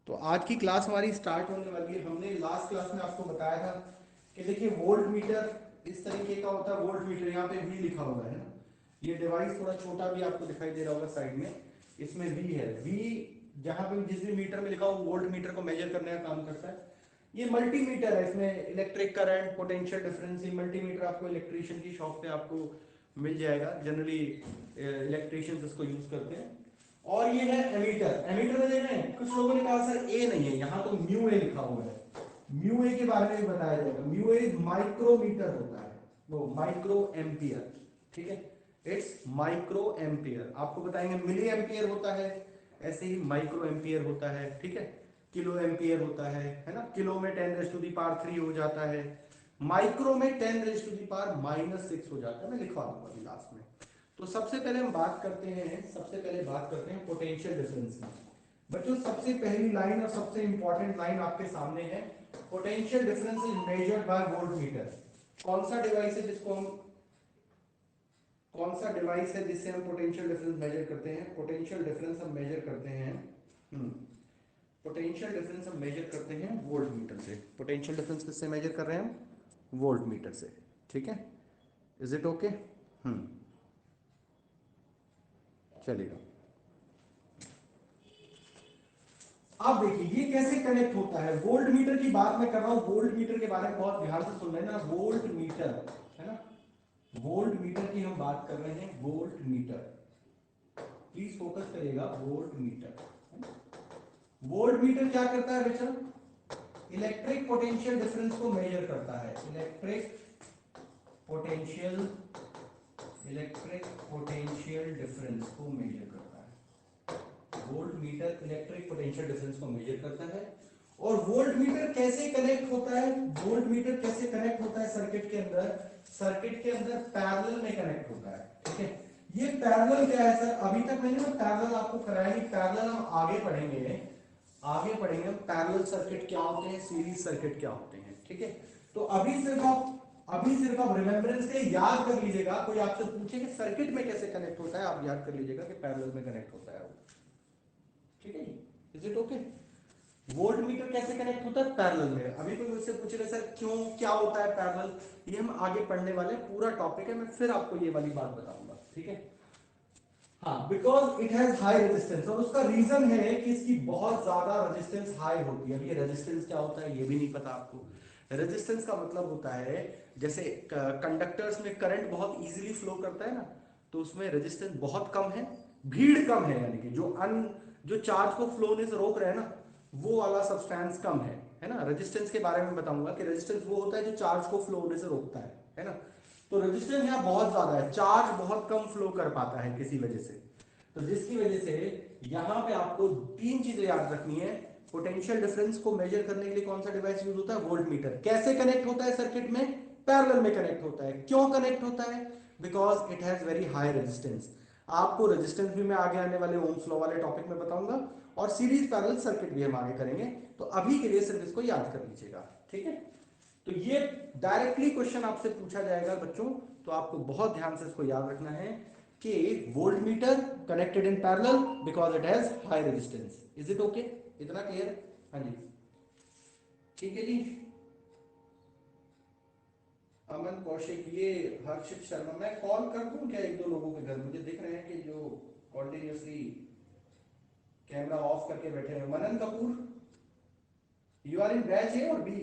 तो आज की क्लास हमारी स्टार्ट होने वाली है। हमने लास्ट क्लास में आपको बताया था कि देखिए वोल्ट मीटर इस तरीके का होता है। वोल्ट मीटर यहाँ पे वी लिखा हुआ है ना, ये डिवाइस थोड़ा छोटा भी आपको दिखाई दे रहा होगा साइड में, इसमें वी है। वी जहाँ पे जिस भी मीटर में लिखा हो वोल्ट मीटर को मेजर करने का काम करता है। ये मल्टीमीटर है, इसमें इलेक्ट्रिक करंट, पोटेंशियल डिफरेंस। ये मल्टीमीटर आपको इलेक्ट्रिशियन की शॉप पे आपको मिल जाएगा। जनरली इलेक्ट्रिशियंस इसको यूज करते हैं। और ये है एमीटर। एमीटर में देख रहे हैं कुछ लोगों ने कहा सर ए नहीं है, यहाँ तो म्यू ए लिखा हुआ है। म्यू ए के बारे में भी बताया जाएगा। म्यू ए माइक्रोमीटर होता है, वो माइक्रो एम्पियर। ठीक है, इट्स माइक्रो एम्पियर। आपको बताएंगे मिली एम्पियर होता है, ऐसे ही माइक्रो एम्पियर होता है। ठीक है, किलो एम्पियर होता है ना। किलो में 10⁻³ हो जाता है, माइक्रो में 10⁻⁻6 हो जाता है। मैं लिखवा दूंगा अभी लास्ट में। तो सबसे पहले हम बात करते हैं पोटेंशियल डिफरेंस की। बच्चों सबसे पहली लाइन और सबसे इंपॉर्टेंट लाइन आपके सामने है। Potential difference is measured by voltmeter. कौन सा डिवाइस है जिससे हम पोटेंशियल डिफरेंस मेजर करते हैं? पोटेंशियल डिफरेंस हम मेजर करते हैं पोटेंशियल डिफरेंस हम मेजर करते हैं वोल्टमीटर से। पोटेंशियल डिफरेंस किससे मेजर कर रहे हैं हम? वोल्टमीटर से। ठीक है, इज इट ओके? चलिएगा, अब देखिए ये कैसे कनेक्ट होता है। वोल्ट मीटर की बात मैं कर रहा हूं। वोल्ट मीटर के बारे में बहुत ध्यान से सुन लेना। वोल्ट मीटर है ना, वोल्ट मीटर की हम बात कर रहे हैं। वोल्ट मीटर, प्लीज फोकस करिएगा। वोल्ट मीटर, वोल्ट मीटर क्या करता है बेटा? इलेक्ट्रिक पोटेंशियल डिफरेंस को मेजर करता है। इलेक्ट्रिक पोटेंशियल डिफरेंस को मेजर करता है। Volt meter electric potential difference को मेजर करता है। और वोल्ट मीटर कैसे कनेक्ट होता है? वोल्ट मीटर कैसे कनेक्ट होता है सर्किट के अंदर? सर्किट के अंदर पैरेलल में कनेक्ट होता है। ठीक है, ये पैरेलल क्या है सर? अभी तक मैंने ना पैरेलल आपको कराया नहीं। पैरेलल हम आगे पढ़ेंगे हम पैरेलल सर्किट क्या होते हैं, सीरीज सर्किट क्या होते हैं। ठीक है, तो अभी सिर्फ आप रिमेम्बरेंस के याद कर लीजिएगा। कोई आपसे पूछे कि सर्किट में कैसे कनेक्ट होता है, आप याद कर लीजिएगा कि पैरेलल में कनेक्ट होता है। ठीक है, is it okay? Volt meter कैसे कनेक्ट होता है? पैरेलल में। अभी कोई मुझसे पूछेगा सर क्यों, क्या होता है पैरेलल, ये हम आगे पढ़ने वाले हैं। पूरा टॉपिक है, मैं फिर आपको ये वाली बात बताऊंगा। ठीक है, हाँ, because it has high resistance. और उसका रीजन है कि इसकी बहुत ज्यादा रेजिस्टेंस हाई होती है। अब ये रेजिस्टेंस क्या होता है ये भी नहीं पता आपको। रेजिस्टेंस का मतलब होता है जैसे कंडक्टर्स में करंट बहुत इजीली फ्लो करता है ना, तो उसमें रेजिस्टेंस बहुत कम है, भीड़ कम है। यानी कि जो चार्ज को फ्लो होने से रोक रहे हैं ना, वो वाला सब्सटेंस कम है ना। रेजिस्टेंस के बारे में बताऊंगा कि रेजिस्टेंस वो होता है जो चार्ज को फ्लो होने से रोकता है ना। तो रेजिस्टेंस यहाँ बहुत ज्यादा है, चार्ज बहुत कम फ्लो कर पाता है किसी वजह से। तो जिसकी वजह से यहाँ पे आपको तीन चीजें याद रखनी है। पोटेंशियल डिफरेंस को मेजर करने के लिए कौन सा डिवाइस यूज होता है? Volt meter. कैसे कनेक्ट होता है सर्किट में? पैरेलल में कनेक्ट होता है। क्यों कनेक्ट होता है? Because it has very high resistance. आपको रेजिस्टेंस भी मैं आगे आने वाले ओम्स लॉ वाले टॉपिक में बताऊंगा, और सीरीज पैरेलल सर्किट भी हम आगे करेंगे। तो अभी के लिए सिर्फ इसको याद कर लीजिएगा। ठीक है, तो ये डायरेक्टली क्वेश्चन आपसे पूछा जाएगा बच्चों, तो आपको बहुत ध्यान से इसको याद रखना है कि volt meter connected in parallel because it has high resistance. Is it okay? इतना क्लियर? हाँ जी, ठीक है जी। अमन कौशिक, ये हर्षित शर्मा, मैं कॉल कर दूं क्या एक दो लोगों के घर? मुझे दिख रहे हैं कि जो कॉन्टिन्यूसली कैमरा ऑफ करके बैठे हैं। Manan Kapoor, you are in batch A और बी?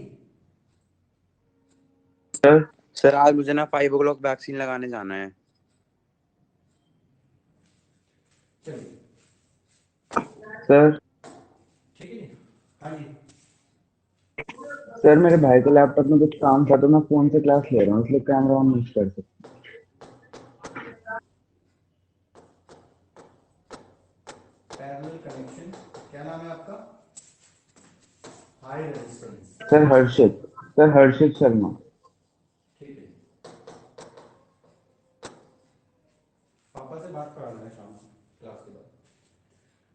सर सर आज मुझे ना 5 o'clock वैक्सीन लगाने जाना है। चलिए सर ठीक है जी। हाँ जी, सर मेरे भाई के लैपटॉप में कुछ काम था तो मैं फोन से क्लास ले रहा हूँ, इसलिए कैमरा ऑन नहीं कर सकता। पैरेलल कनेक्शन, क्या नाम है आपका? High resistance. सर हर्षित शर्मा। ठीक है, पापा से बात करा लेना शाम को क्लास के बाद।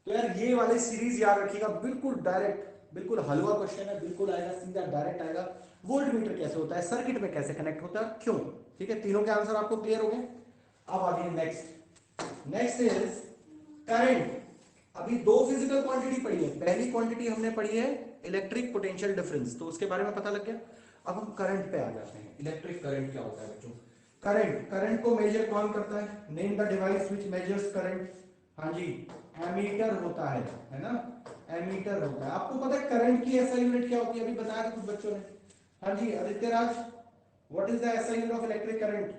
तो यार ये वाले सीरीज याद रखिएगा, बिल्कुल डायरेक्ट, बिल्कुल हलवा क्वेश्चन है, बिल्कुल आएगा सीधा डायरेक्ट आएगा। वोल्ट मीटर कैसे होता है, सर्किट में कैसे कनेक्ट होता है, क्यों? ठीक है, तीनों के आंसर आपको क्लियर हो गए। अब आगे नेक्स्ट इज करंट। अभी दो फिजिकल क्वांटिटी पढ़ी है। पहली क्वांटिटी हमने पढ़ी है इलेक्ट्रिक पोटेंशियल डिफरेंस, तो उसके बारे में पता लग गया। अब हम करंट पे आ जाते हैं। इलेक्ट्रिक करंट क्या होता है बच्चों? करंट, करंट को मेजर कौन करता है? Name the device which measures current. हाँ जी, एमीटर होता है ना, एमीटर होता है। आपको पता है करंट की एसआई यूनिट क्या होती है? अभी बताया था कुछ बच्चों ने। हाँ जी Aditya Raj, what is the SI unit of electric current?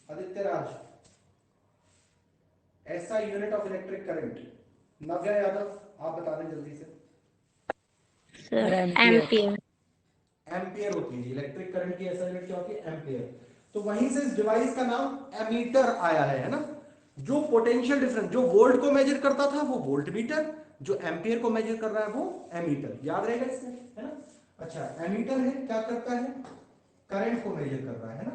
Aditya Raj, SI unit of electric current. Navya Yadav, आप बता दें जल्दी से। Sir ampere. एम्पियर होती है इलेक्ट्रिक करंट की एसआई यूनिट क्या होती है? एम्पियर। तो वहीं से इस डिवाइस का नाम एमीटर आया है ना। जो पोटेंशियल डिफरेंस, जो वोल्ट को मेजर करता था वो वोल्ट मीटर, जो एम्पियर को मेजर कर रहा है वो एमीटर। याद रहेगा इसमें, है ना। अच्छा, एमीटर है क्या करता है? करंट को मेजर कर रहा है ना,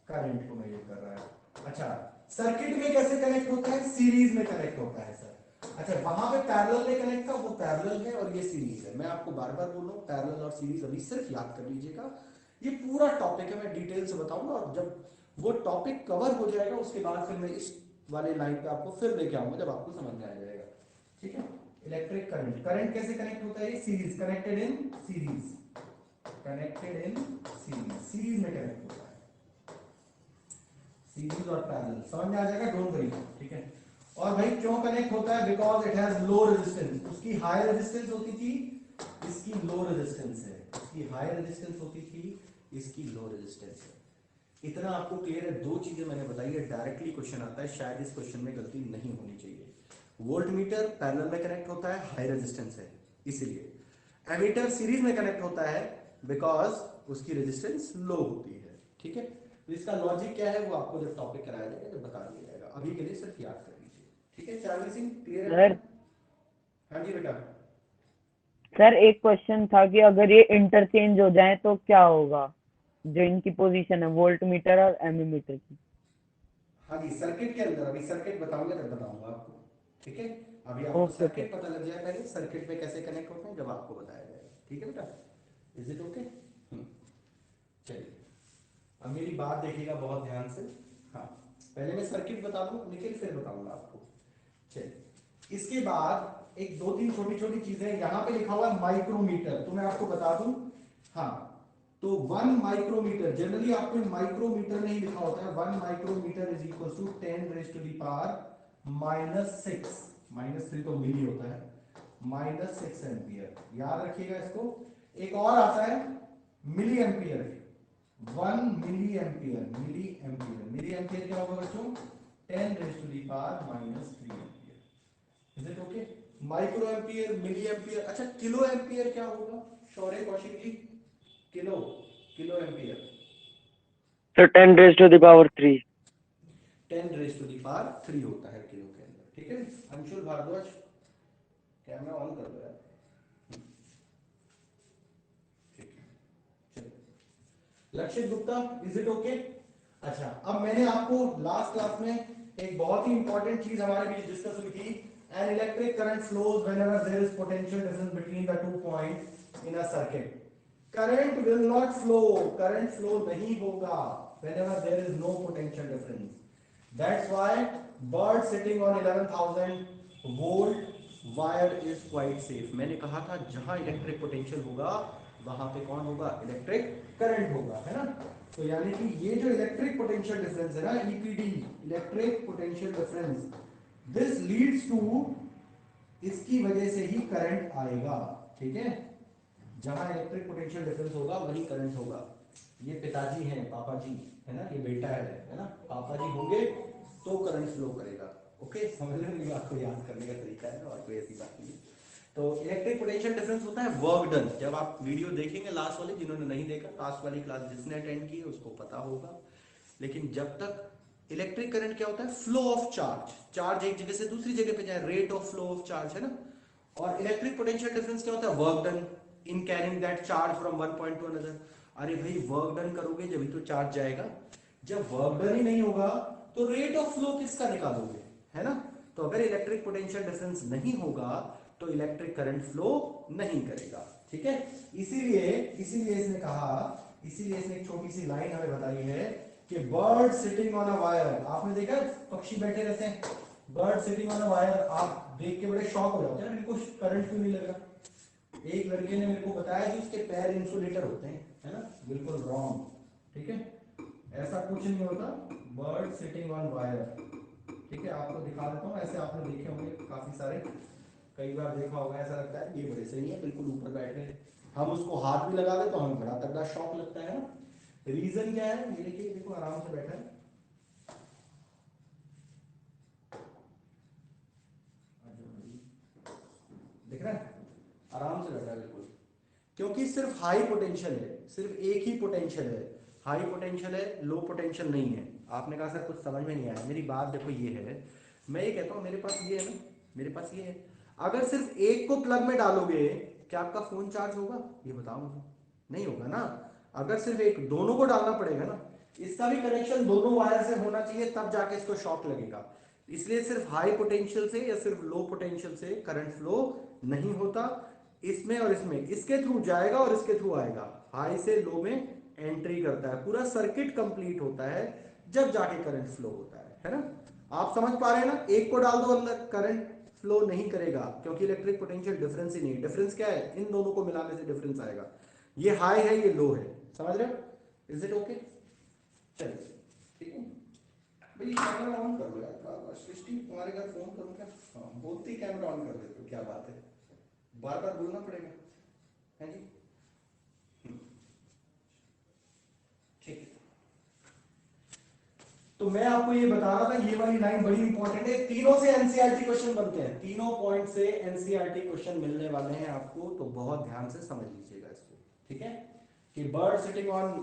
करंट को मेजर कर रहा है। अच्छा, सर्किट में कैसे कनेक्ट होता है? सीरीज में कनेक्ट होता है सर। अच्छा, वहां पे पैरेलल में कनेक्ट था, वो पैरेलल है और ये सीरीज है। मैं आपको बार बार बोल रहा हूं पैरेलल और सीरीज अभी सिर्फ याद कर लीजिएगा। ये पूरा टॉपिक है, मैं डिटेल से बताऊंगा, और जब वो टॉपिक कवर हो जाएगा उसके बाद फिर मैं इस वाले लाइन पे आपको फिर लेके आऊंगा, जब आपको समझ में आ जाएगा। ठीक है, इलेक्ट्रिक करंट, करंट कैसे कनेक्ट होता है? Series, connected in series, connected in series, series में कनेक्ट होता है। सीरीज और पैरेलल समझ में आ जाएगा, डोंट वरी। ठीक है, और भाई क्यों कनेक्ट होता है? Because it has low resistance. उसकी हाई रेजिस्टेंस होती थी, इसकी लो रेजिस्टेंस है। इसकी हाई रेजिस्टेंस होती थी, इसकी लो रेजिस्टेंस है। इतना आपको क्लियर है? दो चीजें मैंने बताई है, डायरेक्टली क्वेश्चन आता है, शायद इस क्वेश्चन में गलती नहीं होनी चाहिए। वोल्ट मीटर पैरेलल में कनेक्ट होता है, हाई रेजिस्टेंस है इसलिए। एमीटर सीरीज में कनेक्ट होता है बिकॉज उसकी रेजिस्टेंस लो होती है। ठीक है, तो इसका लॉजिक क्या है वो आपको जब टॉपिक कराया जाएगा जब बता दिया जाएगा। अभी के लिए सिर्फ याद कर लीजिए। ठीक है, चार्ली सिंह क्लियर है? सर हाँ जी बेटा। सर एक क्वेश्चन था कि अगर ये इंटरचेंज हो जाए तो क्या होगा, जो इनकी पोजीशन है वोल्ट मीटर और एमीमीटर की। हाँ जी, सर्किट के अंदर, अभी सर्किट बताऊंगा जब बताऊंगा आपको। ठीक है, अभी आपको ओके ओके। सर्किट पता लग जाए, पहले सर्किट में कैसे कनेक्ट होते हैं जब आपको बताया जाएगा। ठीक है बेटा, इज इट ओके? चलिए, अब मेरी बात देखिएगा बहुत ध्यान से। हाँ, पहले मैं सर्किट बता दूं लेकिन फिर बताऊंगा आपको। चलिए, इसके बाद एक दो तीन छोटी छोटी चीजें, यहां पे लिखा हुआ है माइक्रोमीटर, तो मैं आपको बता दूं। हाँ, तो 1 माइक्रोमीटर, जनरली आपको माइक्रोमीटर नहीं लिखा होता है। 1 micrometer is equal to 10 raise to the power -6, -3 तो मिली होता है, -6 एम्पियर। याद रखिएगा इसको। एक और आता है milli ampere, 1 milli ampere, milli ampere, milli ampere क्या होगा बच्चों? 10 raise to the power -3 ampere. Is it okay? Micro ampere, milli ampere. अच्छा, किलो एम्पियर क्या होगा Shaurya Kaushik ji? Kilo, kilo ampere तो 10 raised to the power 3। 10 raise to the power 3 होता है kilo के अंदर। ठीक है, अंशुल भारद्वाज कैमरा ऑन कर दो यार। ठीक है, चलो, लक्षित गुप्ता इज इट ओके? अच्छा, अब मैंने आपको लास्ट क्लास में एक बहुत ही इंपॉर्टेंट चीज हमारे बीच डिस्कस हुई थी। An electric current flows whenever there is potential difference between the 2 points in a circuit. Current will not flow, current flow नहीं होगा whenever there is no potential difference. That's why bird sitting on 11,000 volt wire is quite safe. मैंने कहा था जहां electric potential होगा वहां पे कौन होगा? इलेक्ट्रिक करंट होगा, है ना। तो यानी कि ये जो इलेक्ट्रिक पोटेंशियल डिफरेंस है ना, EPD, electric potential difference, this leads to, इसकी वजह से ही करंट आएगा। ठीक है, जहां इलेक्ट्रिक पोटेंशियल डिफरेंस होगा वही करंट होगा। ये पिताजी हैं, पापा जी, है ना, ये बेटा है ना, पापा जी होंगे तो करंट फ्लो करेगा। ओके, समझ रहे हो? आपको याद करने का तरीका है, और कोई ऐसी बात नहीं। तो इलेक्ट्रिक पोटेंशियल डिफरेंस होता है वर्क डन। जब आप वीडियो देखेंगे लास्ट वाली, जिन्होंने नहीं देखा, लास्ट वाली क्लास जिसने अटेंड की है उसको पता होगा। लेकिन जब तक इलेक्ट्रिक करंट क्या होता है? फ्लो ऑफ चार्ज, चार्ज एक जगह से दूसरी जगह पे जाए, rate of flow of charge, है ना। और इलेक्ट्रिक पोटेंशियल डिफरेंस क्या होता है? Work done in carrying that charge from one point two another. अरे भाई, वर्क डन करोगे जब तो चार्ज जाएगा, जब वर्क डन ही नहीं होगा तो रेट ऑफ फ्लो किसका निकालोगे, है ना। तो अगर इलेक्ट्रिक पोटेंशियल डिफरेंस नहीं होगा तो इलेक्ट्रिक करंट फ्लो नहीं करेगा। ठीक है, इसीलिए इसीलिए इसने कहा, इसीलिए इसने एक छोटी सी लाइन हमें बताई है कि bird sitting on a wire, आपने देखा पक्षी बैठे रहते हैं, bird sitting on a wire, आप देख के बड़े शॉक हो जाते हैं, इनको करंट क्यों नहीं लगा। एक लड़के ने मेरे को बताया कि उसके पैर इंसुलेटर होते हैं, है ना, बिल्कुल रॉन्ग, ठीक है, ऐसा कुछ नहीं होता। बर्ड सिटिंग ऑन वायर, ठीक है, आपको दिखा देता हूँ, ऐसे आपने देखे होंगे काफी सारे, कई बार देखा होगा, ऐसा लगता है ये बड़े सही है, बिल्कुल ऊपर बैठ रहे, हम उसको हाथ भी लगा दे तो हमें बड़ा तगड़ा शॉक लगता है ना। रीजन क्या है, ये देखिए, देखो आराम से बैठा है, दिख रहा है, आराम से बैठा है बिल्कुल, क्योंकि सिर्फ हाई पोटेंशियल है, सिर्फ एक ही पोटेंशियल है, हाई पोटेंशियल है, लो पोटेंशियल नहीं है। आपने कहा सर कुछ समझ में नहीं आया, मेरी बात देखो ये है, मैं ये कहता हूँ मेरे पास ये है ना, मेरे पास ये है, अगर सिर्फ एक को प्लग में डालोगे क्या आपका फोन चार्ज होगा, ये बताओ मुझे, नहीं होगा ना। अगर सिर्फ एक, दोनों को डालना पड़ेगा ना, इसका भी कनेक्शन दोनों वायर से होना चाहिए, तब जाके इसको शॉक लगेगा। इसलिए सिर्फ हाई पोटेंशियल से या सिर्फ लो पोटेंशियल से करंट फ्लो नहीं होता, इसमें और इसमें, इसके थ्रू जाएगा और इसके थ्रू आएगा, हाई से लो में एंट्री करता है, पूरा सर्किट कंप्लीट होता है, जब जाके करंट फ्लो होता है ना। आप समझ पा रहे हैं ना, एक को डाल दो अंदर, करंट फ्लो नहीं करेगा, क्योंकि इलेक्ट्रिक पोटेंशियल डिफरेंस ही नहीं, डिफरेंस क्या है, इन दोनों को मिलाने से डिफरेंस आएगा, ये हाई है ये लो है, समझ रहे हो, इज इट ओके। चलिए ठीक है भाई, कैमरा ऑन कर लो यार, सृष्टि तुम्हारे घर फोन करूं क्या, हाँ बोलती कैमरा ऑन कर देते हो, क्या बात है, बार बार बोलना पड़ेगा, है जी, ठीक है। तो मैं आपको ये बता रहा था, ये वाली लाइन बड़ी इंपॉर्टेंट है, तीनों से एनसीईआरटी क्वेश्चन बनते हैं, तीनों पॉइंट से एनसीईआरटी क्वेश्चन मिलने वाले हैं आपको, तो बहुत ध्यान से समझ लीजिएगा इसको, ठीक है। कि bird sitting on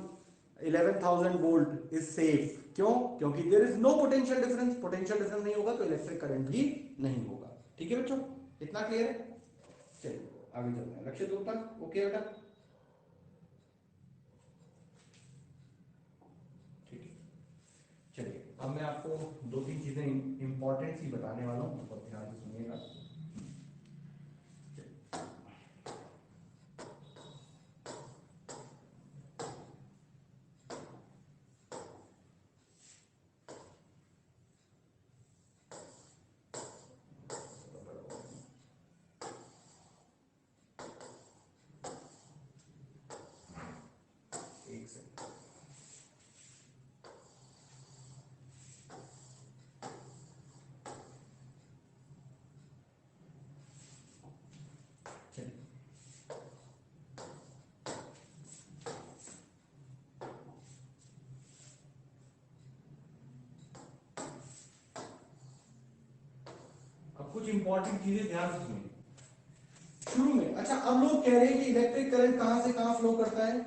11,000 volt is safe, क्यों, क्योंकि there is no potential difference, potential difference नहीं होगा तो इलेक्ट्रिक करंट भी नहीं होगा, ठीक है बच्चों, इतना क्लियर है। चलिए आगे चलते हैं, लक्ष्य दूर तक ओके बेटा, ठीक है। चलिए अब मैं आपको दो तीन चीजें इंपॉर्टेंट सी बताने वाला हूँ, बहुत ध्यान से सुनिएगा। एक सेकंड, चलिए अब कुछ इंपॉर्टेंट चीजें ध्यान से सुनिए शुरू में। अच्छा, अब लोग कह रहे हैं कि इलेक्ट्रिक करंट कहां से कहां फ्लो करता है।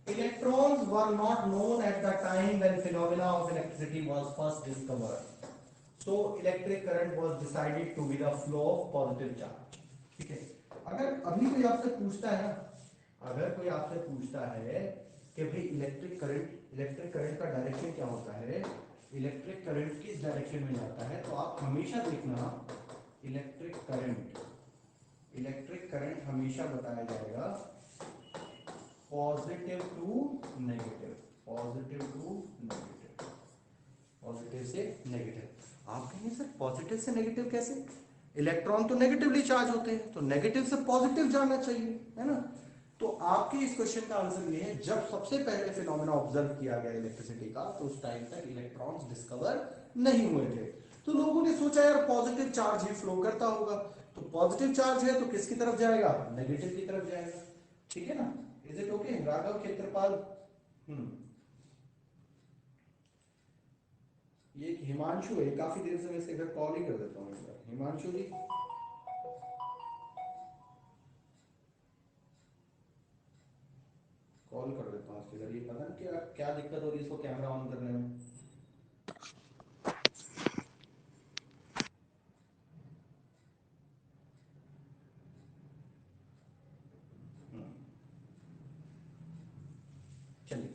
Electrons were not known at the time when phenomena of electricity was first discovered, so electric current was decided to be the flow of positive charge, ठीक है। अगर अभी कोई आपसे पूछता है ना, अगर कोई आपसे पूछता है कि भाई इलेक्ट्रिक करंट का डायरेक्शन क्या होता है, इलेक्ट्रिक करंट किस डायरेक्शन में जाता है, तो आप हमेशा देखना इलेक्ट्रिक करंट हमेशा बताया जाएगा positive to negative, positive to negative, positive से नेगेटिव। आप कहेंगे सर पॉजिटिव से नेगेटिव कैसे, इलेक्ट्रॉन तो नेगेटिवली चार्ज होते हैं, तो नेगेटिव से पॉजिटिव जाना चाहिए, है ना। तो आपके इस क्वेश्चन का आंसर ये है, जब सबसे पहले फिनोमेना ऑब्जर्व किया गया इलेक्ट्रिसिटी का, तो उस टाइम तक इलेक्ट्रॉन्स डिस्कवर नहीं हुए थे, तो लोगों ने सोचा यार पॉजिटिव चार्ज ही फ्लो करता होगा, तो पॉजिटिव चार्ज है तो किसकी तरफ जाएगा, नेगेटिव की तरफ जाएगा, ठीक है ना। इज इट ओके राघव क्षेत्रपाल। ये हिमांशु है, काफी देर से मैं इसके घर कॉल ही कर देता हूँ, हिमांशु जी कॉल कर देता हूँ इसके घर, ये पता नहीं क्या क्या दिक्कत हो रही है इसको कैमरा ऑन करने में। चलिए,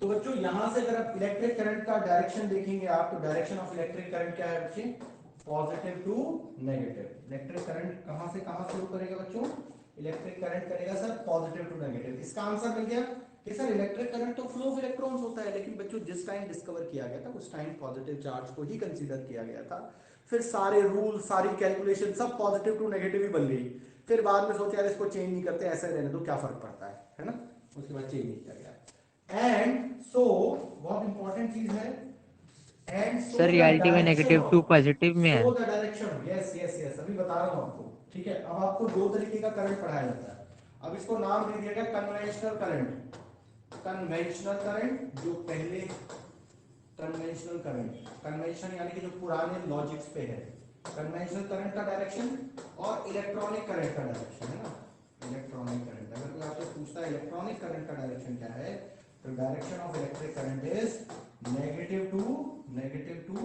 तो बच्चों यहां से अगर आप इलेक्ट्रिक करंट का डायरेक्शन देखेंगे आप, तो डायरेक्शन ऑफ इलेक्ट्रिक करंट क्या है बच्चे, positive to negative. Electric current कहां से कहां फ्लो करेगा बच्चों, इलेक्ट्रिक करंट करेगा सर पॉजिटिव टू नेगेटिव। इसका आंसर मिल गया कि सर इलेक्ट्रिक करंट तो फ्लो ऑफ इलेक्ट्रॉन्स होता है, लेकिन बच्चों जिस टाइम डिस्कवर किया गया था उस टाइम पॉजिटिव चार्ज को ही कंसीडर किया गया था, फिर सारे रूल, सारी कैलकुलेशन सब पॉजिटिव टू नेगेटिव ही बन गई। फिर बाद में सोचा यार इसको चेंज नहीं करते, ऐसे रहने दो, क्या फर्क पड़ता है ना। उसके बाद चेंज नहीं किया गया। एंड सो बहुत इंपॉर्टेंट चीज है, एंड सो सर रियलिटी में नेगेटिव टू पॉजिटिव में है। So the direction, yes yes yes, अभी बता रहा हूं आपको, ठीक है। अब आपको दो तरीके का करंट पढ़ाया जाता है। अब इसको नाम दे दिया गया कन्वेंशनल करंट। कन्वेंशनल करंट जो पहले, कन्वेंशनल करंट, कन्वेंशन यानी कि जो पुराने लॉजिक्स पे है, कन्वेंशनल करंट का डायरेक्शन और इलेक्ट्रॉनिक करंट का डायरेक्शन, है ना। इलेक्ट्रॉनिक करंट, अगर कोई आपसे पूछता है इलेक्ट्रॉनिक करंट का डायरेक्शन क्या है, तो direction of electric current is negative to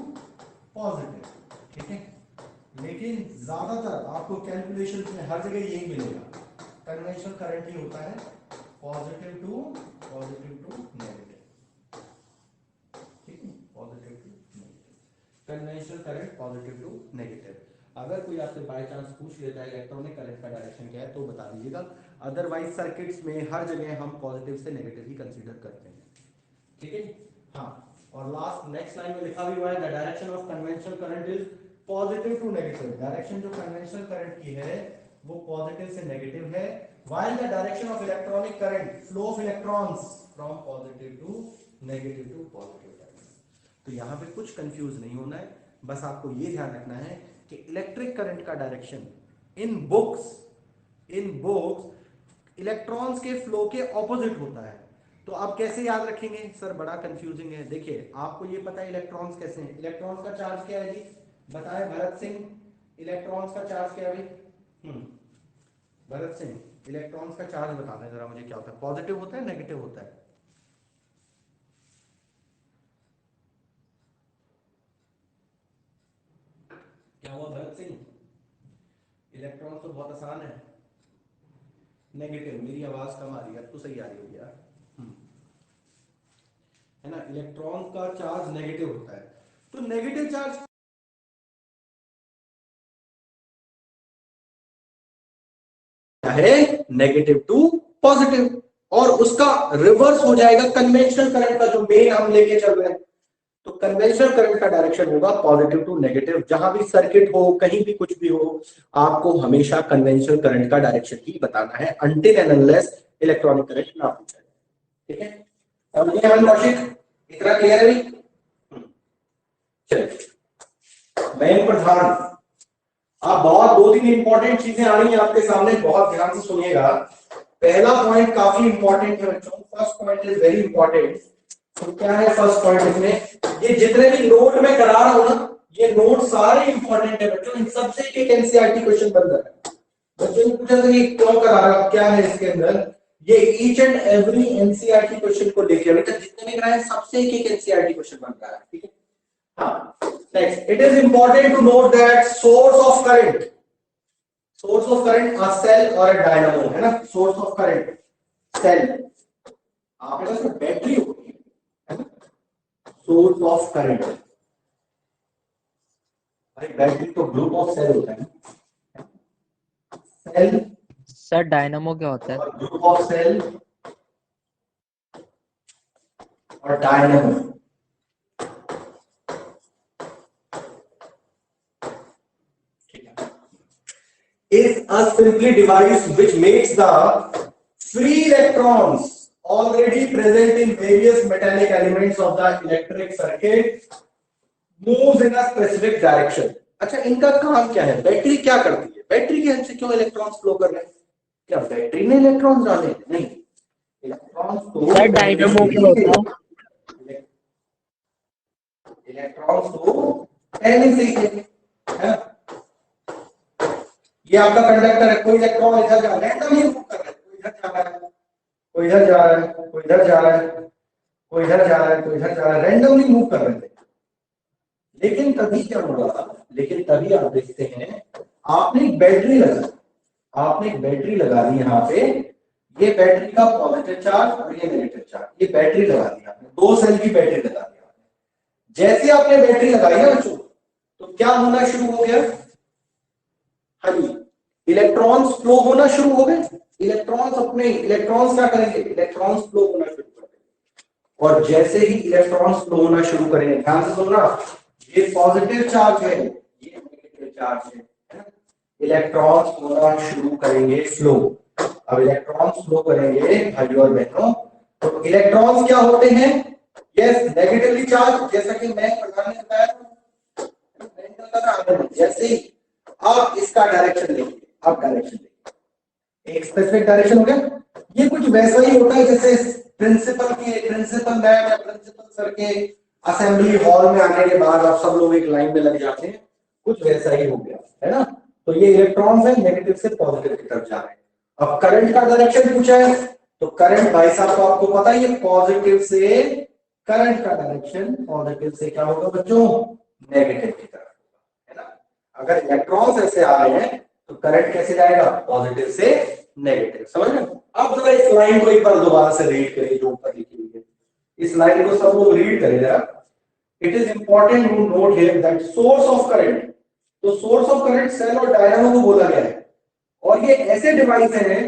positive, ठीक है। लेकिन ज्यादातर आपको कैलकुलेशंस में हर जगह यही मिलेगा, कन्वेंशनल करंट ही होता है पॉजिटिव टू नेगेटिव, ठीक है। Positive to negative, conventional current positive to negative. अगर कोई आपसे बाय चांस पूछ लेता है इलेक्ट्रॉनिक करंट का डायरेक्शन क्या है, तो बता दीजिएगा। अदरवाइज सर्किट्स में हर जगह हम पॉजिटिव से नेगेटिव ही कंसीडर करते हैं, ठीक है। हाँ, और लास्ट नेक्स्ट लाइन में लिखा भी हुआ है the direction of conventional current is positive to negative. Direction जो कन्वेंशनल करंट की है वो पॉजिटिव से नेगेटिव है, while the direction of electronic current, flow of electrons from positive to negative to positive direction। तो यहां पे कुछ कंफ्यूज नहीं होना है, बस आपको ये ध्यान रखना है कि इलेक्ट्रिक करंट का डायरेक्शन इन बुक्स इलेक्ट्रॉन्स के फ्लो के ऑपोजिट होता है। तो आप कैसे याद रखेंगे सर, बड़ा कंफ्यूजिंग है। देखिए आपको ये पता है इलेक्ट्रॉन्स कैसे हैं, इलेक्ट्रॉन्स का चार्ज क्या है जी, बताएं भरत सिंह, इलेक्ट्रॉन्स का चार्ज क्या है भाई? भरत सिंह, इलेक्ट्रॉन्स का चार्ज बता दें जरा मुझे, क्या होता है, पॉजिटिव होता है नेगेटिव होता है? क्या हुआ भरत सिंह? इलेक्ट्रॉन्स तो बहुत आसान है, नेगेटिव। मेरी आवाज कम आ रही है, अब तो सही आ रही होगी यार, है ना। इलेक्ट्रॉन का चार्ज नेगेटिव होता है, तो नेगेटिव चार्ज क्या है, नेगेटिव टू पॉजिटिव, और उसका रिवर्स हो जाएगा कन्वेंशनल करंट का, जो मेन हम लेके चल रहे हैं। तो कन्वेंशनल करंट का डायरेक्शन होगा पॉजिटिव टू नेगेटिव। जहां भी सर्किट हो, कहीं भी कुछ भी हो, आपको हमेशा कन्वेंशनल करंट का डायरेक्शन ही बताना है, until and unless electronic current ना पूछा जाए, ठीक है। अब ये हम लॉजिक इतना क्लियर है? चलिए मेन प्रधान, आप बहुत दो तीन इंपॉर्टेंट चीजें आ रही हैं आपके सामने, बहुत ध्यान से सुनिएगा। पहला पॉइंट काफी इंपॉर्टेंट है बच्चों, first point is very important. तो क्या है फर्स्ट पॉइंट इसमें, ये जितने भी नोट में करा रहा हूं ना, ये नोट सारे इंपॉर्टेंट है बच्चों, इन सबसे एक एनसीईआरटी क्वेश्चन बन रहा है। बच्चों ने पूछा था ये क्यों करा रहा, क्या है इसके अंदर, ये each and every NCERT question को लेके अभी तक जितने भी कराए सबसे एक एनसीईआरटी क्वेश्चन बन रहा है, ठीक है। हाँ, next, it is important to note that source of current, a cell or a dynamo, है ना। source of current, cell, आपके पास बैटरी होती है ना, source of current, अरे बैटरी तो ग्रुप ऑफ सेल होता है ना, सेल सर डायनामो क्या होता है? ग्रुप ऑफ सेल और dynamo. Is a simply device which makes the free electrons already present in various metallic elements of the electric circuit moves in a specific direction। अच्छा, इनका काम क्या है, battery क्या करती है, बैटरी के हेल्प से क्यों इलेक्ट्रॉन्स फ्लो कर रहे हैं? क्या बैटरी ने इलेक्ट्रॉन्स डाले? नहीं, इलेक्ट्रॉन्स तो सर डायनामो क्या होता है? इलेक्ट्रॉन्स तो पहले से ही है ना। ये आपका कंडक्टर है, कोई इलेक्ट्रॉन इधर जा रहा है, रैंडमली मूव कर रहा है, कोई इधर जा रहा है, कोई इधर जा रहा है, कोई इधर जा रहा है, कोई इधर जा रहा है, कोई इधर जा रहा है, रैंडमली मूव कर रहे थे। लेकिन तभी क्या होगा, लेकिन तभी आप देखते हैं आपने एक बैटरी लगा दी यहाँ पे, ये बैटरी का पॉजिटिव चार्ज और ये नेगेटिव चार्ज, ये बैटरी लगा दी आपने, दो सेल की बैटरी लगा दी आपने। जैसे आपने बैटरी लगाई ना बच्चों, तो क्या होना शुरू हो गया, हाँ जी, इलेक्ट्रॉन्स फ्लो होना शुरू हो गए। इलेक्ट्रॉन्स क्या करेंगे, इलेक्ट्रॉन्स फ्लो होना शुरू कर देंगे। और जैसे ही इलेक्ट्रॉन्स फ्लो होना शुरू करेंगे, ध्यान से सुनना, ये पॉजिटिव चार्ज है, ये चार्ज है, इलेक्ट्रॉन्स होना शुरू करेंगे फ्लो। अब इलेक्ट्रॉन्स फ्लो करेंगे भाइयों और बहनों, तो इलेक्ट्रॉन्स क्या होते हैं? यस, नेगेटिवली चार्ज, जैसा कि मैं पढ़ाने बताया। जैसे ही आप इसका डायरेक्शन देखिए, आप डायरेक्शन देखिए, एक स्पेसिफिक डायरेक्शन हो गया। ये कुछ वैसा ही होता है जैसे प्रिंसिपल मैम या प्रिंसिपल सर के असेंबली हॉल में आने के बाद आप सब लोग एक लाइन में लग जाते हैं, कुछ वैसा ही हो गया है ना। तो ये इलेक्ट्रॉन्स है, नेगेटिव से पॉजिटिव की तरफ जा रहे हैं। अब करंट का डायरेक्शन पूछा है, तो करंट भाई साहब को आपको पता ही है, पॉजिटिव से करंट का डायरेक्शन पॉजिटिव से क्या होगा बच्चों? नेगेटिव की तरफ, है ना। अगर इलेक्ट्रॉन्स ऐसे आ रहे हैं तो करंट कैसे जाएगा? पॉजिटिव से नेगेटिव, समझ रहे हो? अब जरा इस लाइन को एक बार दोबारा से रीड करिए जो ऊपर लिखी हुई है, इस लाइन को सब लोग रीड करें जरा। It is important to note here that source of current, तो सोर्स ऑफ करंट सेल और डायनामो को बोला गया है, और ये ऐसे डिवाइस हैं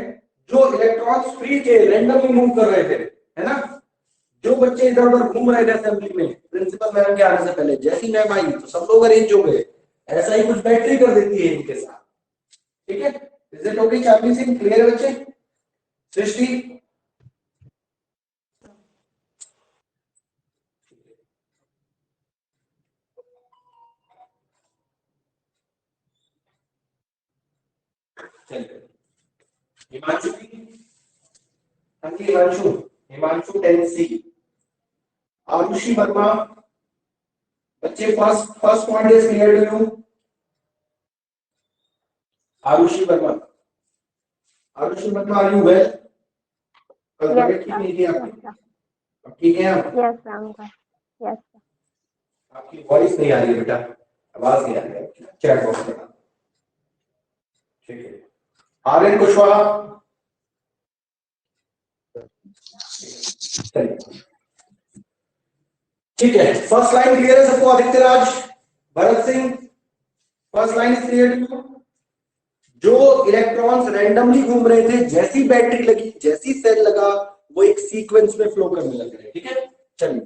जो इलेक्ट्रॉन्स फ्री के रैंडमली मूव कर रहे थे, है ना। जो बच्चे इधर उधर घूम रहे थे असेंबली में, प्रिंसिपल मैम के आने से पहले, जैसी मैम आई तो सब लोग अरेंज हो गए। ऐसा ही कुछ बैटरी कर देती है इनके साथ, ठीक है। Is it okay? चाबी सिंह क्लियर है बच्चे? सृष्टि चलिए, हिमांशु हाँ जी, हिमांशु 10C, आरुषि वर्मा, बच्चे first point is clear to you? Arushi Verma, are you well? कल तबीयत ठीक नहीं थी आपकी? अब ठीक है आप? यस आपकी वॉइस नहीं आ रही है बेटा, आवाज नहीं आ रही है, चैट बॉक्स में, ठीक है। आर्यन कुशवाहा, ठीक है। फर्स्ट लाइन क्लियर है सबको? Aditya Raj, Bharat Singh, first line is clear to you? जो इलेक्ट्रॉन्स रैंडमली घूम रहे थे, जैसी बैटरी लगी, जैसी सेल लगा, वो एक सीक्वेंस में फ्लो करने लग रहे, ठीक है। चलिए,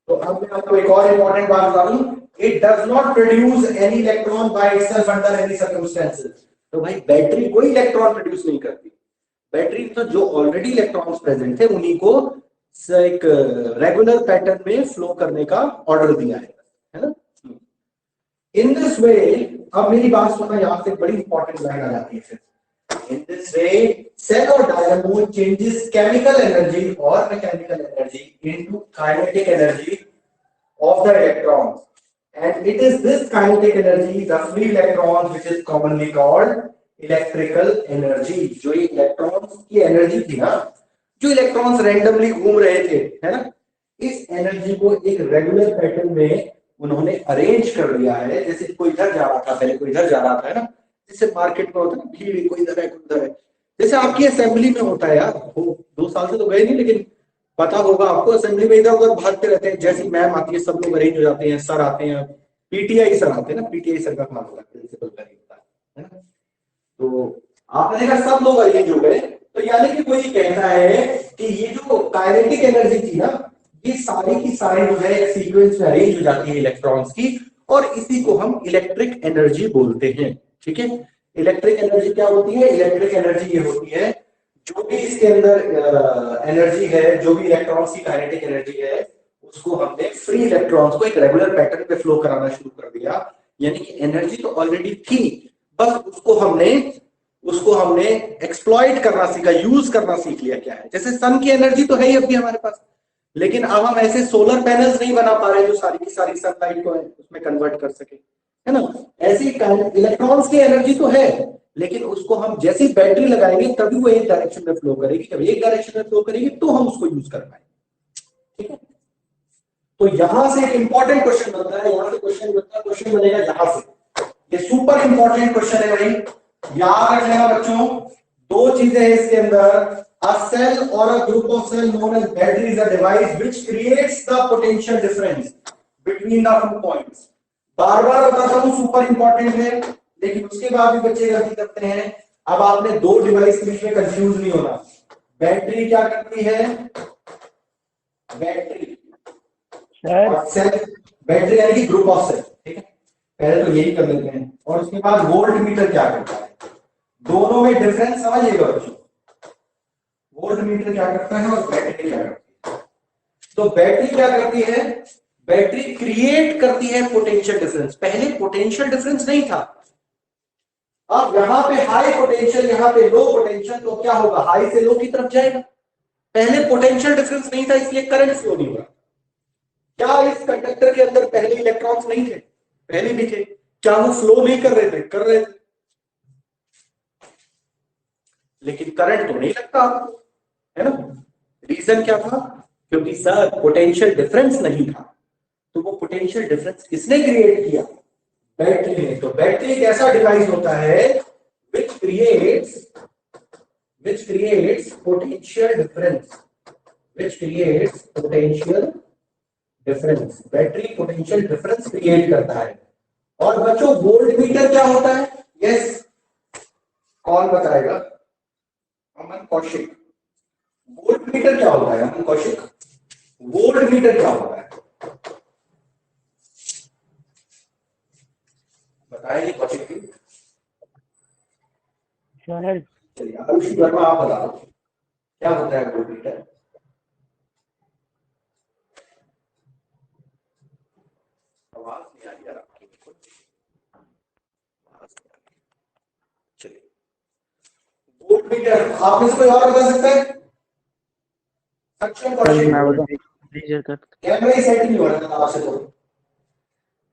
तो अब मैं आपको एक और इंपॉर्टेंट बात बता दूं, it does not produce any electron by itself under any circumstances. तो भाई बैटरी कोई इलेक्ट्रॉन प्रोड्यूस नहीं करती, बैटरी तो जो ऑलरेडी इलेक्ट्रॉन्स प्रेजेंट थे उन्हीं को एक रेगुलर पैटर्न में फ्लो करने का ऑर्डर दिया है ना। इन दिस वे, अब मेरी बात सुनना, यहां से बड़ी इंपॉर्टेंट लाइन आ जाती है फिर। इन दिस वे सेल और डायनामो चेंजेस केमिकल एनर्जी और mechanical energy into kinetic energy of the electrons, and it is this kinetic energy, the free electrons, which is commonly called electrical energy। जो ये electrons की energy थी ना, जो electrons randomly घूम रहे थे, है ना, इस एनर्जी को एक रेगुलर पैटर्न में उन्होंने अरेंज कर दिया है। जैसे कोई इधर जा रहा था, पहले कोई इधर जा रहा था, है ना, जैसे मार्केट में होता है ना, भीड़, कोई इधर है कोई उधर है, जैसे आपकी असेंबली में होता है यार। 2 साल से तो गए नहीं, लेकिन पता होगा आपको, असेंबली में इधर उधर भागते रहते हैं, जैसी मैम आती है सब लोग अरेंज हो जाते हैं, सर आते हैं, पीटीआई सर आते हैं ना, पीटीआई सर का काम होता है, प्रिंसिपल का नहीं होता है ना। तो आपने देखा सब लोग अरेंज हो गए, तो यानी कि कोई कहना है कि ये जो काइनेटिक एनर्जी थी ना, ये सारी की सारी जो है एक सीक्वेंस में अरेंज हो जाती है इलेक्ट्रॉन्स की, और इसी को हम इलेक्ट्रिक एनर्जी बोलते हैं, ठीक है। इलेक्ट्रिक एनर्जी क्या होती है? इलेक्ट्रिक एनर्जी ये होती है जो भी इसके अंदर एनर्जी है, जो भी इलेक्ट्रॉन्स की काइनेटिक एनर्जी है, उसको हमने फ्री इलेक्ट्रॉन्स को एक रेगुलर पैटर्न पे फ्लो कराना शुरू कर दिया। यानी कि एनर्जी तो ऑलरेडी थी, बस उसको हमने एक्सप्लॉइट करना सीखा, यूज करना सीख लिया। क्या है, जैसे सन की एनर्जी तो है ही अभी हमारे पास, लेकिन अब हम ऐसे सोलर पैनल्स नहीं बना पा रहे जो सारी की सारी सनलाइट को उसमें कन्वर्ट कर सके, है ना। ऐसी इलेक्ट्रॉन्स की एनर्जी तो है, लेकिन उसको हम जैसी बैटरी लगाएंगे तभी वो एक डायरेक्शन में फ्लो करेगी। जब एक डायरेक्शन में फ्लो करेगी तो हम उसको यूज कर पाएंगे, ठीक है। तो यहां से एक इंपॉर्टेंट क्वेश्चन बनता है, यहां से क्वेश्चन बनेगा यहां से। ये सुपर इंपॉर्टेंट क्वेश्चन है भाई, याद रख लेना बच्चों। 2 चीजें हैं इसके अंदर, a cell or a group of cell known as battery is a device which creates the potential difference between the 2 points। बार बार बताता हूं सुपर इंपॉर्टेंट है, लेकिन उसके बाद भी बच्चे गलती करते हैं। अब आपने 2 डिवाइस के बीच में कंफ्यूज नहीं होना। बैटरी क्या करती है? बैटरी और सेल, बैटरी यानी कि ग्रुप ऑफ सेल, ठीक है। पहले तो यही कर लेते हैं, और उसके बाद वोल्ट मीटर क्या करता है, दोनों में डिफरेंस समझिएगा बच्चों। वोल्ट मीटर क्या करता है और बैटरी क्या करती है। तो बैटरी क्या करती है, बैटरी क्रिएट करती है पोटेंशियल डिफरेंस। पहले पोटेंशियल डिफरेंस नहीं था, अब यहां पे हाई पोटेंशियल, यहां पे लो पोटेंशियल, तो क्या होगा, हाई से लो की तरफ जाएगा। पहले पोटेंशियल डिफरेंस नहीं था, इसलिए करंट फ्लो नहीं हुआ। क्या इस कंडक्टर के अंदर पहले इलेक्ट्रॉन्स नहीं थे, पहले भी थे, क्या वो फ्लो नहीं कर रहे थे, कर रहे थे, लेकिन करंट तो नहीं लगता आपको, है ना। रीजन क्या था, क्योंकि सर पोटेंशियल डिफरेंस नहीं था। तो वो पोटेंशियल डिफरेंस किसने क्रिएट किया, बैटरी ने। तो बैटरी एक ऐसा डिवाइस होता है which creates potential difference, which creates potential difference। Battery potential difference create करता है। और बच्चों वोल्ट मीटर क्या होता है, यस कौन बताएगा, अमन कौशिक। वोल्ट मीटर क्या होता है अमन कौशिक, वोल्ट मीटर क्या होता है बताएंगे कौशिक जी। सर चलिए आरुषि वर्मा आप बता दो क्या होता है वोल्ट मीटर। आवाज नहीं आ रही यार आपकी बिल्कुल, आवाज नहीं आ रही। चलिए वोल्ट मीटर आप में से कोई और बता सकता है, सक्षम सर कौशिक। मैं बता, मेजर कर कैमरा ही सेट नहीं हो रहा था आपसे, तो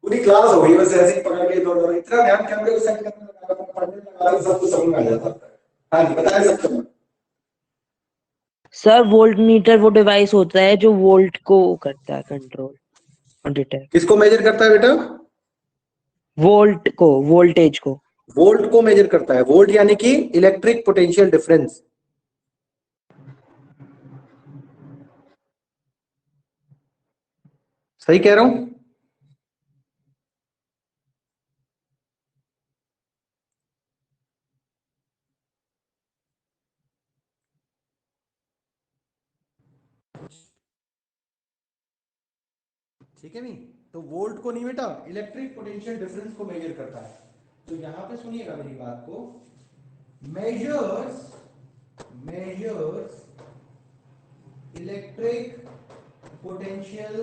पूरी क्लास हो गई बस ऐसे ही पकड़ के दौड़ दौड़, इतना ध्यान कैमरे को सेट करने लगा था, पढ़ने लगा था, सब कुछ समझ में आ जाता था। हाँ जी बताएं सक्षम। सर वोल्ट मीटर वो डिवाइस होता है जो वोल्ट को करता है कंट्रोल और डिटेक्ट, किसको मेजर करता है बेटा, वोल्ट को, वोल्टेज को। वोल्ट को मेजर करता है, वोल्ट यानी कि इलेक्ट्रिक पोटेंशियल डिफरेंस। सही कह रहा हूं, ठीक है नहीं। तो वोल्ट को नहीं बेटा, इलेक्ट्रिक पोटेंशियल डिफरेंस को मेजर करता है। तो यहां पे सुनिएगा मेरी बात को, measures electric potential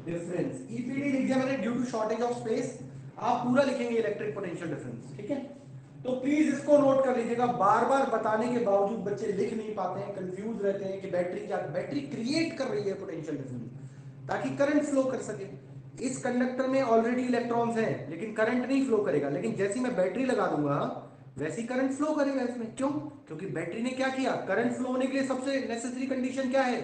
difference, EPD लिख दिया मैंने due to shortage of space, आप पूरा लिखेंगे इलेक्ट्रिक पोटेंशियल डिफरेंस, ठीक है। तो प्लीज इसको नोट कर लीजिएगा, बार बार बताने के बावजूद बच्चे लिख नहीं पाते हैं, कंफ्यूज रहते हैं कि बैटरी क्या, बैटरी क्रिएट कर रही है पोटेंशियल डिफरेंस ताकि करंट फ्लो कर सके। इस कंडक्टर में ऑलरेडी इलेक्ट्रॉन्स हैं लेकिन करंट नहीं फ्लो करेगा, लेकिन जैसे मैं बैटरी लगा दूंगा वैसे ही करंट फ्लो करेगा इसमें। क्यों, क्योंकि बैटरी ने क्या किया, करंट फ्लो होने के लिए सबसे नेसेसरी कंडीशन क्या है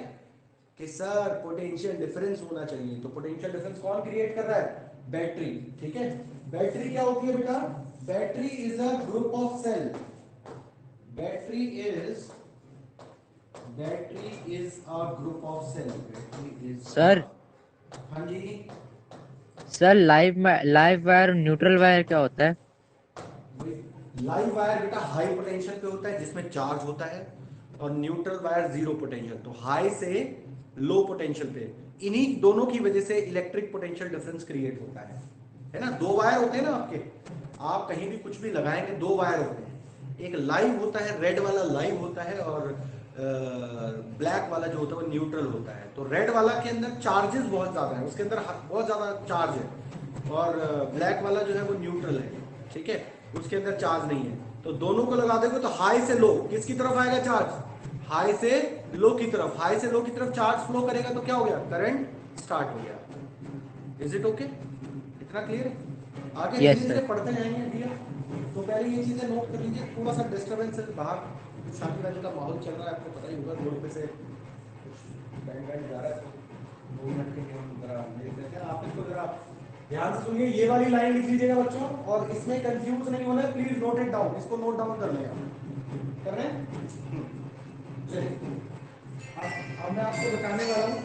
कि सर पोटेंशियल डिफरेंस होना चाहिए। तो पोटेंशियल डिफरेंस कौन क्रिएट कर रहा है, बैटरी, ठीक है। बैटरी क्या होती है बेटा, battery is a group of cell, battery is a group of cell, battery is sir हाँ जी। Sir live wire neutral wire क्या होता है? लाइव वायर बेटा हाई पोटेंशियल पे होता है जिसमें चार्ज होता है, और न्यूट्रल वायर जीरो पोटेंशियल, तो हाई से लो पोटेंशियल पे, इन्हीं दोनों की वजह से इलेक्ट्रिक पोटेंशियल डिफरेंस क्रिएट होता है ना। दो वायर होते हैं ना आपके, आप कहीं भी कुछ भी लगाएंगे दो वायर होते हैं, एक लाइव होता है, रेड वाला लाइव होता है, और ब्लैक वाला जो होता है वो न्यूट्रल होता है। तो रेड वाला के अंदर चार्जेस बहुत ज्यादा है, उसके अंदर बहुत ज्यादा चार्ज है, और ब्लैक वाला जो है वो न्यूट्रल है, ठीक है, उसके अंदर चार्ज नहीं है। तो दोनों को लगा दोगे तो हाई से लो किसकी तरफ आएगा चार्ज, हाई से लो की तरफ, हाई से लो की तरफ चार्ज फ्लो करेगा तो क्या हो गया, करंट स्टार्ट हो गया। इज इट ओके, इतना क्लियर है। आगे यस धीरे सर। धीरे पढ़ते जाएंगे भैया। तो पहले ये चीजें नोट कर लीजिए, थोड़ा सा डिस्टर्बेंस है बाहर, शादी वादी का माहौल चल रहा है, आपको पता ही होगा, रोड पे से बैंड बैंड जा रहा है, तो 2 मिनट के लिए हम जरा देख लेते हैं। आप इसको जरा ध्यान से सुनिए, ये वाली लाइन लिख लीजिएगा बच्चों, और इसमें कंफ्यूज नहीं होना है, प्लीज नोट इट डाउन, इसको नोट डाउन कर लें आप, कर रहे हैं। चलिए अब मैं आपको बताने वाला हूँ,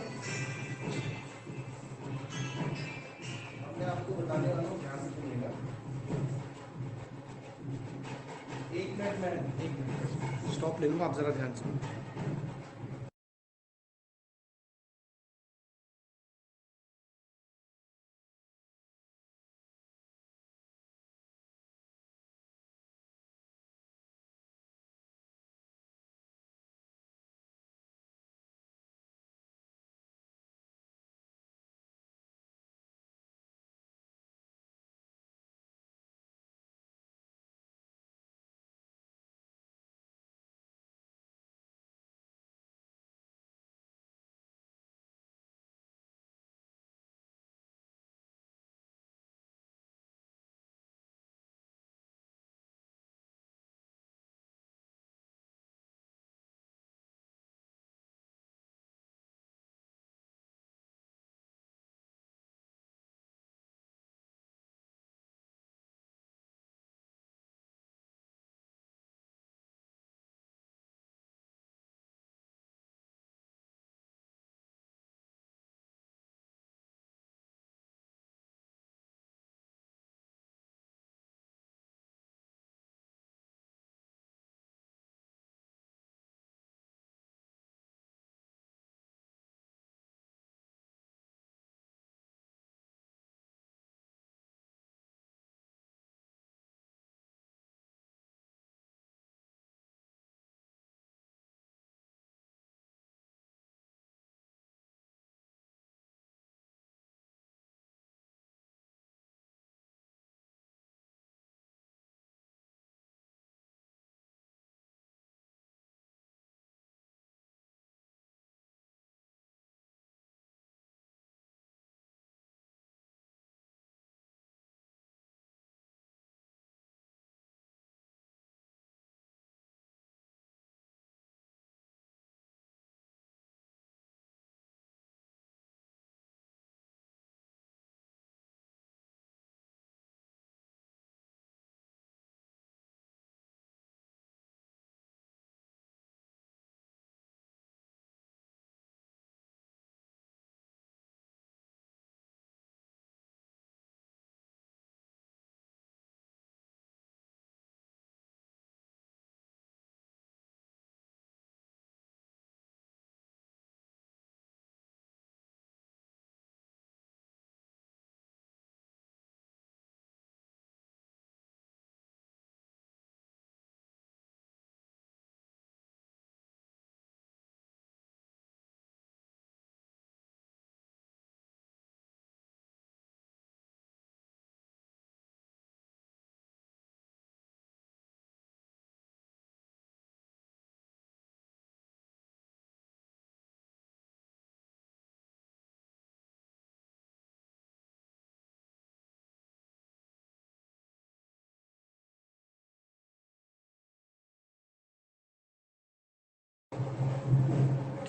अब मैं आपको बताने वाला हूँ, ध्यान से सुनिएगा। एक मिनट में, एक मिनट स्टॉप ले लूँगा, आप जरा ध्यान से।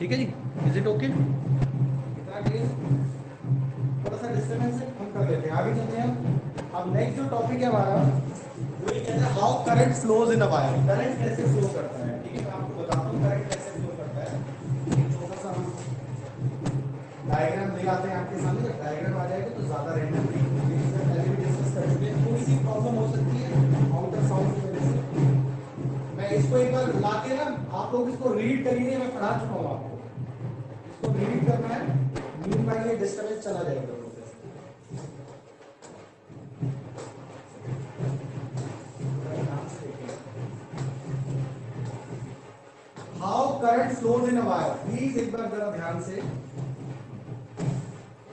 ठीक है जी, इज इट ओके? इतना क्लियर? थोड़ा सा डिस्टर्बेंस है, हम कर लेते हैं, आगे चलते हैं। अब नेक्स्ट जो टॉपिक है हमारा वो ये कहता है how current flows in a wire, current कैसे फ्लो करता है। ठीक है, मैं आपको बताता हूँ करंट कैसे फ्लो करता है। एक छोटा सा हम डायग्राम दिखाते हैं आपके सामने, जब डायग्राम आ जाएगा तो ज्यादा रहना पहले भी डिस्कस कर चुके हैं। थोड़ी सी प्रॉब्लम हो सकती है आउटर साउंड की वजह से। मैं इसको एक बार ला के ना, आप लोग इसको रीड करिए, मैं पढ़ा चुका हूँ आपको, इसको रीड करना है, मीनवाइल ये डिस्टर्बेंस चला जाएगा। How current flows in a wire, please एक बार जरा ध्यान से,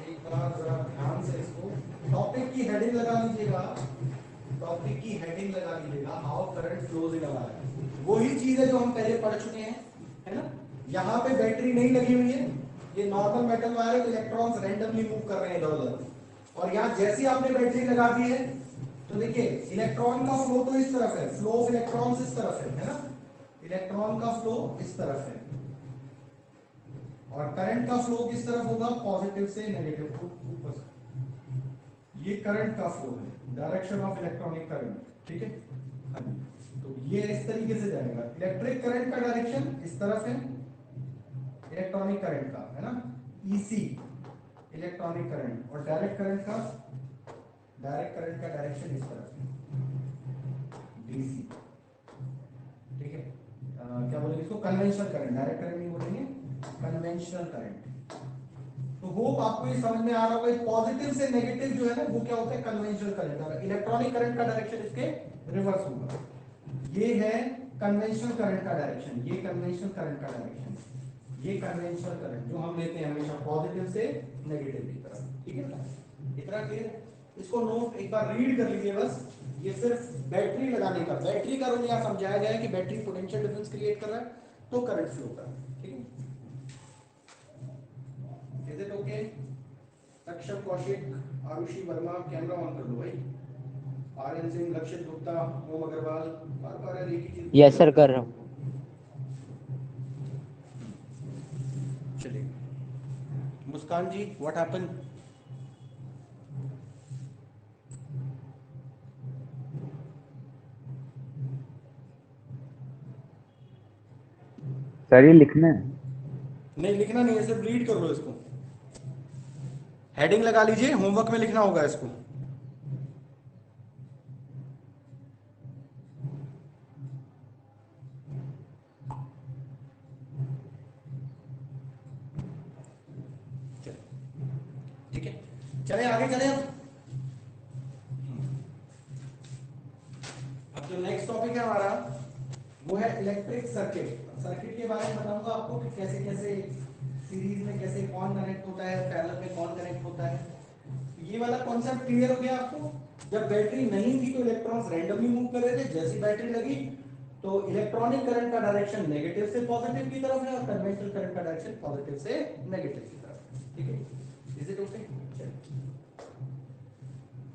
एक बार जरा ध्यान से इसको टॉपिक की हेडिंग लगा लीजिएगा, टॉपिक की हेडिंग लगा लीजिएगा, how current flows in a wire. वही चीज है जो हम पहले पढ़ चुके हैं, है ना। यहाँ पे बैटरी नहीं लगी हुई है, ये नॉर्मल मेटल वायर है, इलेक्ट्रॉन्स रैंडमली मूव कर रहे हैं इधर उधर, और यहाँ जैसी आपने बैटरी लगा दी है तो देखिए इलेक्ट्रॉन का फ्लो तो इस तरफ है, फ्लो ऑफ इलेक्ट्रॉन्स इस तरफ है ना, इलेक्ट्रॉन का फ्लो इस तरफ है, और करंट का फ्लो किस तरफ होगा, पॉजिटिव से नेगेटिव को ऊपर से। ये करंट का फ्लो है, डायरेक्शन ऑफ इलेक्ट्रॉनिक करंट, ठीक है। हाँ जी, तो ये इस तरीके से जाएगा, इलेक्ट्रिक करंट का डायरेक्शन इस तरफ है, इलेक्ट्रॉनिक करंट का, है ना, ईसी इलेक्ट्रॉनिक करंट, और डायरेक्ट करंट का डायरेक्शन इस तरफ है, डीसी, ठीक है। क्या बोलेंगे इसको, कन्वेंशनल करंट, डायरेक्ट करंट नहीं बोलेंगे, कन्वेंशनल करंट। तो होप आपको ये समझ में आ रहा होगा, पॉजिटिव से नेगेटिव जो है ना वो क्या होता है, कन्वेंशनल करंट। इलेक्ट्रॉनिक करंट का डायरेक्शन इसके रिवर्स होगा, ये है कन्वेंशनल करंट का डायरेक्शन, ये कन्वेंशनल करंट का डायरेक्शन, ये कन्वेंशनल करंट जो हम लेते हैं हमेशा पॉजिटिव से नेगेटिव की तरफ, ठीक है ना। इतना क्लियर? इसको नोट एक बार रीड कर लीजिए बस, ये सिर्फ बैटरी लगाने का, बैटरी का रोल यहाँ समझाया गया है कि बैटरी पोटेंशियल डिफरेंस क्रिएट कर रहा है तो करंट फ्लो कर रहा है, ठीक है। Is it okay? सक्षम कौशिक, आरुषि वर्मा, कैमरा ऑन कर लो भाई। आर्यन सिंह, लक्षित गुप्ता, ओम अग्रवाल, बार बार यार एक ही चीज यस सर कर रहा हूँ। चलिए, मुस्कान जी व्हाट हैपन? सर ये लिखना है। नहीं लिखना नहीं है, सिर्फ रीड कर लो इसको, हेडिंग लगा लीजिए, होमवर्क में लिखना होगा इसको। ठीक है, चले आगे चले। अब जो नेक्स्ट टॉपिक है हमारा वो है इलेक्ट्रिक सर्किट। सर्किट के बारे में बताऊंगा आपको कि कैसे कैसे सीरीज में कैसे कौन कनेक्ट होता है, पैरेलल में कौन कनेक्ट होता है। ये वाला कॉन्सेप्ट क्लियर हो गया आपको? जब बैटरी नहीं थी तो इलेक्ट्रॉन्स रैंडमली मूव कर रहे थे, जैसी बैटरी लगी तो इलेक्ट्रॉनिक करंट का डायरेक्शन नेगेटिव से पॉजिटिव की तरफ है और कन्वेंशनल करंट का डायरेक्शन पॉजिटिव से नेगेटिव की तरफ है, ठीक है। Is it okay?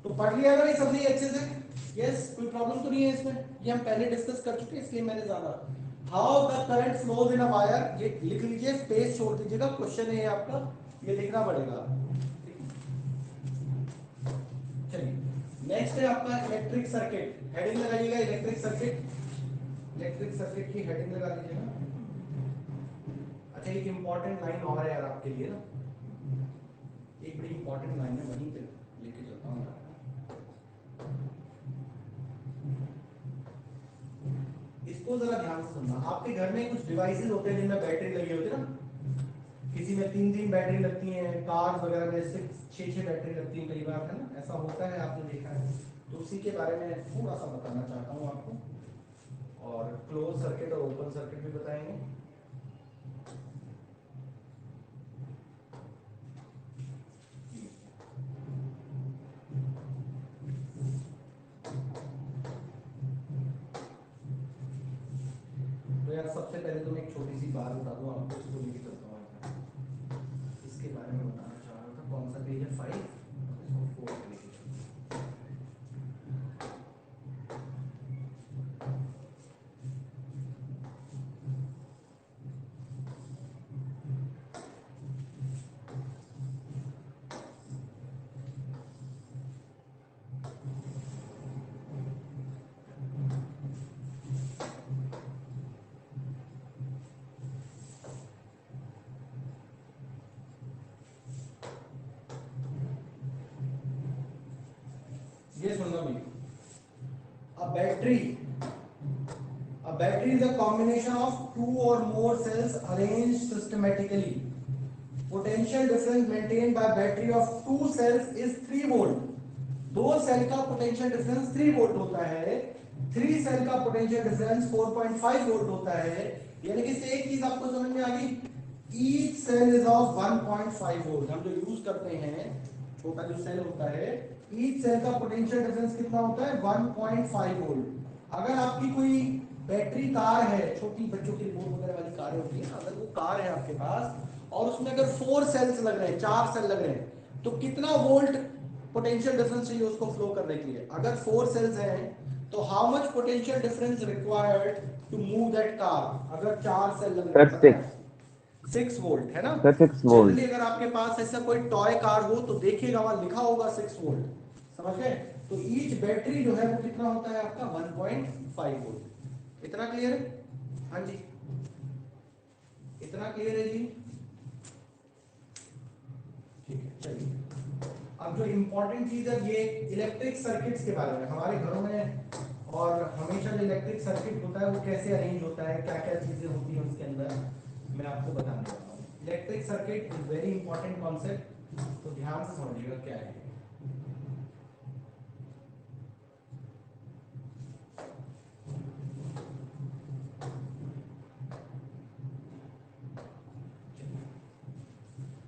तो पढ़ लिया ना ये सब नहीं अच्छे से? यस, कोई प्रॉब्लम तो नहीं है इसमें, ये हम पहले डिस्कस कर चुके हैं इसलिए मैंने ज्यादा। How the current flows in a wire, ये लिख लीजिए, स्पेस छोड़ दीजिएगा, क्वेश्चन है आपका, ये लिखना पड़ेगा। चलिए नेक्स्ट है आपका इलेक्ट्रिक सर्किट, हेडिंग लगाइएगा इलेक्ट्रिक सर्किट, इलेक्ट्रिक सर्किट की हेडिंग लगा लीजिएगा। अच्छा एक इंपॉर्टेंट लाइन और है यार आपके लिए ना, एक बड़ी इंपॉर्टेंट लाइन है, वहीं पे लेके चलता हूँ। इसको जरा ध्यान से सुनना, आपके घर में कुछ डिवाइसेस होते हैं जिनमें बैटरी लगी होती है ना, किसी में 3 बैटरी लगती हैं, कार्स वगैरह में 6 बैटरी लगती हैं कई बार, है ना, ऐसा होता है, आपने देखा है। तो उसी के बारे में थोड़ा सा बताना चाहता हूँ आपको, और क्लोज सर्किट और ओपन सर्किट भी बताएंगे। तो यार सबसे पहले तो मैं एक छोटी सी बात बता दूं आपको, इसको लेके चलता हूँ, इसके बारे में बताना चाह रहा था। कौन सा पेज है? 5, इसको 4 पे लेके चलता हूं। ये सुन लो भाई, a battery is a combination of two or more cells arranged systematically. Potential difference maintained by battery of two cells is 3 volt. दो सेल का पोटेंशियल डिफरेंस 3 वोल्ट होता है, 3 सेल का पोटेंशियल डिफरेंस 4.5 वोल्ट होता है। यानी कि इससे एक चीज आपको समझ में आ गई, each cell is of 1.5 volt. हम जो यूज करते हैं छोटा जो सेल होता है, ईच सेल का पोटेंशियल डिफरेंस कितना होता है 1.5 वोल्ट। अगर आपकी कोई बैटरी कार है, छोटी बच्चों की रिमोट वगैरह वाली कार होती है, अगर वो कार है आपके पास और उसमें अगर 4 सेल्स लग रहे हैं, 4 सेल लग रहे हैं, तो कितना वोल्ट पोटेंशियल डिफरेंस चाहिए उसको फ्लो करने के लिए? अगर 4 सेल्स हैं तो how much potential difference required to move that car? अगर 4 सेल लग रहे हैं 6 वोल्ट है ना सर 6 वोल्ट। जनरली अगर आपके पास ऐसा कोई टॉय कार हो तो देखिएगा वहां लिखा होगा 6 वोल्ट, समझ गए? तो ईच बैटरी जो है वो कितना होता है आपका 1.5 वोल्ट। इतना क्लियर है? हाँ जी, इतना क्लियर है जी? ठीक है, चलिए अब जो इंपॉर्टेंट चीज है ये इलेक्ट्रिक सर्किट्स के बारे में, हमारे घरों में और हमेशा जो इलेक्ट्रिक सर्किट होता है वो कैसे अरेंज होता है, क्या क्या चीजें होती हैं उसके अंदर, मैं आपको बताने वाला हूँ। Electric circuit is very important concept, तो ध्यान से समझिएगा क्या है।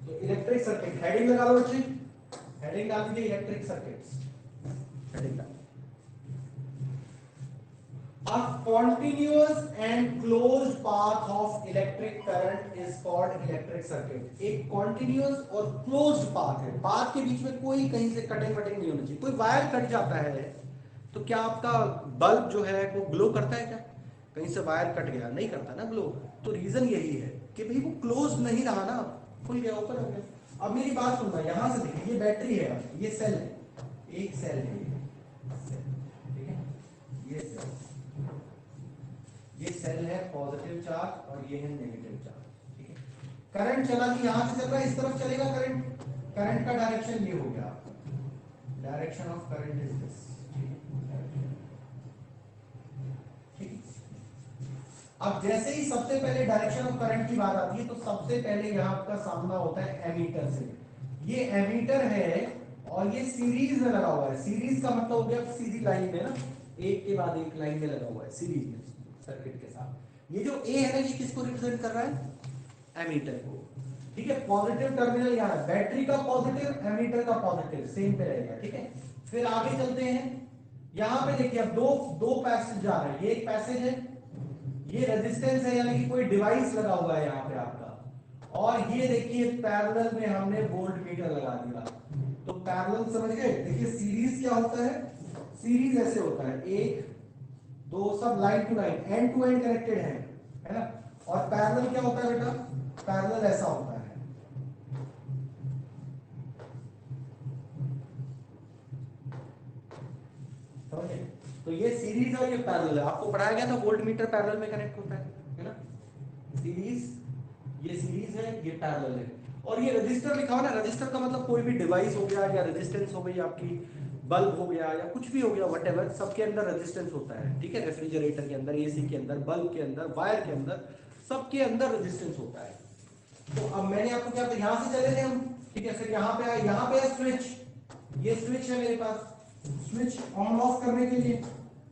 तो इलेक्ट्रिक सर्किट हेडिंग लगा लो बच्चे, हेडिंग डाल दीजिए इलेक्ट्रिक सर्किट्स, हेडिंग डाल। A continuous and closed path of electric current is called electric circuit। एक continuous और closed path है, path के बीच में कोई कहीं से कटिंग वटिंग नहीं होनी चाहिए। कोई वायर कट जाता है तो क्या आपका बल्ब जो है वो ग्लो करता है क्या? कहीं से वायर कट गया, नहीं करता ना ग्लो। तो रीजन यही है कि भाई वो क्लोज नहीं रहा ना, खुल गया, ओपन हो गया। अब मेरी बात सुनना, यहां से देखिए ये बैटरी है, ये सेल है, एक सेल है, ठीक है, ये सेल, ये सेल है पॉजिटिव चार्ज और ये है नेगेटिव चार्ज, ठीक है। करंट चला कि यहां से चल रहा है, इस तरफ चलेगा करंट, करंट का डायरेक्शन ये हो गया, direction of current is this, ठीक है। अब जैसे ही सबसे पहले डायरेक्शन ऑफ करंट की बात आती है तो सबसे पहले यहां आपका सामना होता है एमीटर से। ये एमीटर है और ये सीरीज में लगा हुआ है। सीरीज का मतलब हो गया सीधी लाइन में ना, एक के बाद एक लाइन में लगा हुआ है सीरीज में सर्किट के साथ। ये जो ए है ना, ये किसको रिप्रेजेंट कर रहा है? एमीटर को, ठीक है। पॉजिटिव टर्मिनल यहाँ है, बैटरी का पॉजिटिव, एमीटर का पॉजिटिव सेम पे रहेगा, ठीक है। फिर आगे चलते हैं, यहां पे देखिए अब दो पैसेज जा रहे हैं, ये एक पैसेज है, ये रेजिस्टेंस है यानी कि कोई डिवाइस लगा हुआ है यहाँ पे आपका, और ये देखिए पैरेलल में हमने वोल्ट मीटर लगा दिया। तो पैरेलल समझ गए? देखिए सीरीज क्या होता है, सीरीज ऐसे होता है, एक दो सब line to line, end to end connected है ना। और पैरेलल क्या होता है बेटा? पैरेलल ऐसा होता है, समझे? तो ये सीरीज और ये पैरेलल है, आपको पढ़ाया गया था वोल्ट मीटर पैरेलल में कनेक्ट होता है ना। सीरीज, ये सीरीज है, ये पैरेलल है। और ये रजिस्टर लिखा हुआ ना, रजिस्टर का मतलब कोई भी डिवाइस हो गया या रेजिस्टेंस हो गई आपकी, बल्ब हो गया या कुछ भी हो गया, व्हाटएवर, सबके अंदर रेजिस्टेंस होता है, ठीक है। रेफ्रिजरेटर के अंदर, एसी के अंदर, बल्ब के अंदर, वायर के अंदर, सबके अंदर रेजिस्टेंस होता है। तो अब मैंने आपको क्या, तो यहां से चले थे हम, ठीक है। फिर यहाँ पे आए, यहाँ पे है स्विच, ये स्विच है मेरे पास। स्विच ऑन ऑफ करने के लिए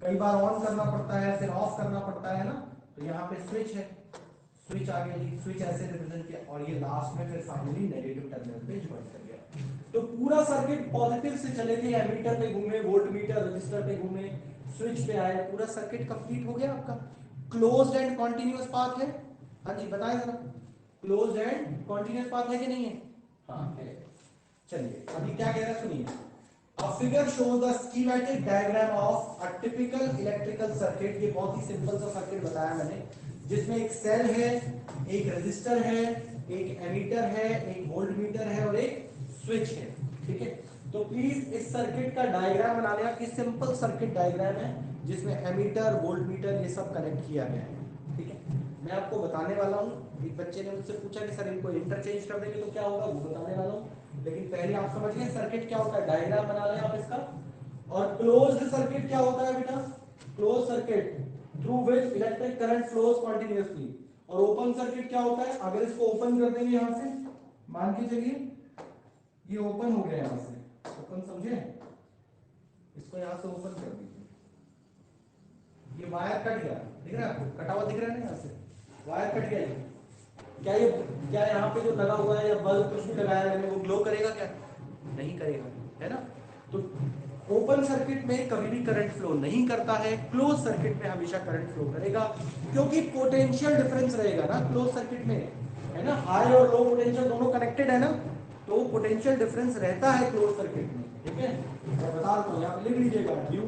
कई बार ऑन करना पड़ता है, फिर ऑफ करना पड़ता है ना। तो यहाँ पे स्विच है, स्विच आ गया जी, स्विच ऐसे रिप्रेजेंट किया, और ये लास्ट में फिर फाइनली नेगेटिव टर्मिनल पे ज्वाइन कर गया। तो पूरा सर्किट पॉजिटिव से चले थे, एमीटर पे घूमे, वोल्ट मीटर रजिस्टर पे घूमे, स्विच पे आए, पूरा सर्किट कंप्लीट हो गया आपका। क्लोज्ड एंड कॉन्टिन्यूअस पाथ है, हाँ जी बताएं जरा, क्लोज्ड एंड कॉन्टिन्यूअस पाथ है कि नहीं है? हाँ है। चलिए अभी क्या कह रहा है सुनिए। A figure shows the schematic diagram of a typical electrical circuit। ये बहुत ही सिंपल सा सर्किट बताया मैंने, जिसमें एक सेल है, एक रेजिस्टर है, एक एमीटर है, एक वोल्ट मीटर है और एक स्विच है, ठीक है। तो प्लीज इस सर्किट का डायग्राम बना लेना कि सिंपल सर्किट डायग्राम है जिसमें एमीटर, वोल्ट मीटर ये सब कनेक्ट किया गया है, ठीक है। मैं आपको बताने वाला हूँ, एक बच्चे ने मुझसे पूछा कि सर इनको इंटरचेंज कर देंगे तो क्या होगा, वो बताने वाला हूँ। लेकिन पहले आप समझ गए सर्किट क्या होता है, डायग्राम बना लें आप इसका। और क्लोज्ड सर्किट क्या होता है बेटा? Close circuit through which electric current flows continuously. और ओपन सर्किट क्या होता है? अगर इसको ओपन कर देंगे यहां से, मान के चलिए ये ओपन हो गया यहां से, ओपन समझे, इसको यहां से ओपन कर दीजिए, ये वायर कट गया, दिख रहा है आपको? कटा हुआ दिख रहा है ना, यहां से वायर कट गया ये। क्या यहाँ पे जो लगा हुआ है या बल्ब कुछ भी लगाया है मैंने, वो ग्लो करेगा क्या? नहीं करेगा, है ना? तो ओपन सर्किट में कभी भी करंट फ्लो नहीं करता है, क्लोज सर्किट में हमेशा करंट फ्लो करेगा, क्योंकि पोटेंशियल डिफरेंस रहेगा ना क्लोज सर्किट में, है ना? हाई और लो पोटेंशियल दोनों कनेक्टेड है ना, तो पोटेंशियल डिफरेंस रहता है क्लोज सर्किट में। ठीक है, मैं बता रहा हूँ, यहाँ पे लिख लीजिएगा, due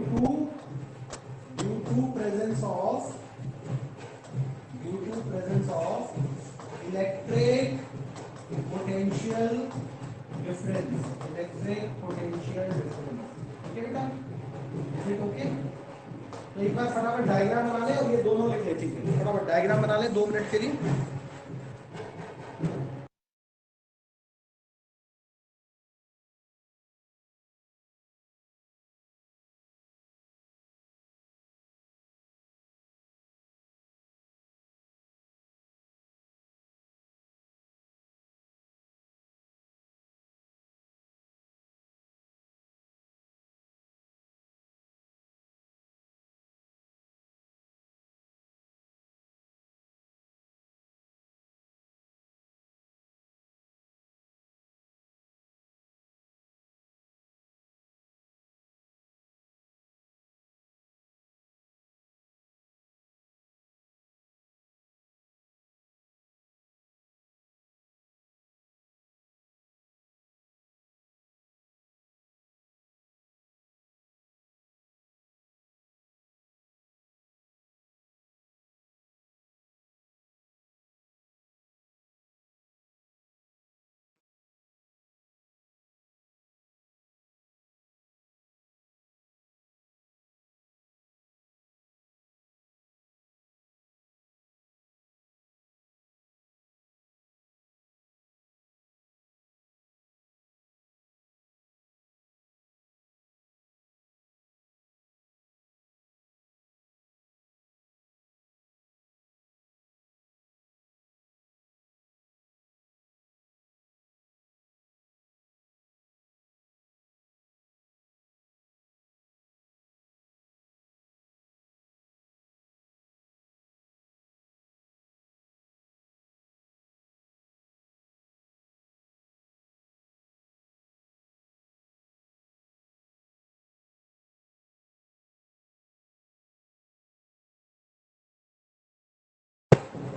to presence of electric potential difference, ठीक है बेटा? Is it okay? तो एक बार फटाफट डायग्राम बना ले और ये दोनों लिख ले, ठीक है? फटाफट डायग्राम बना ले 2 मिनट के लिए।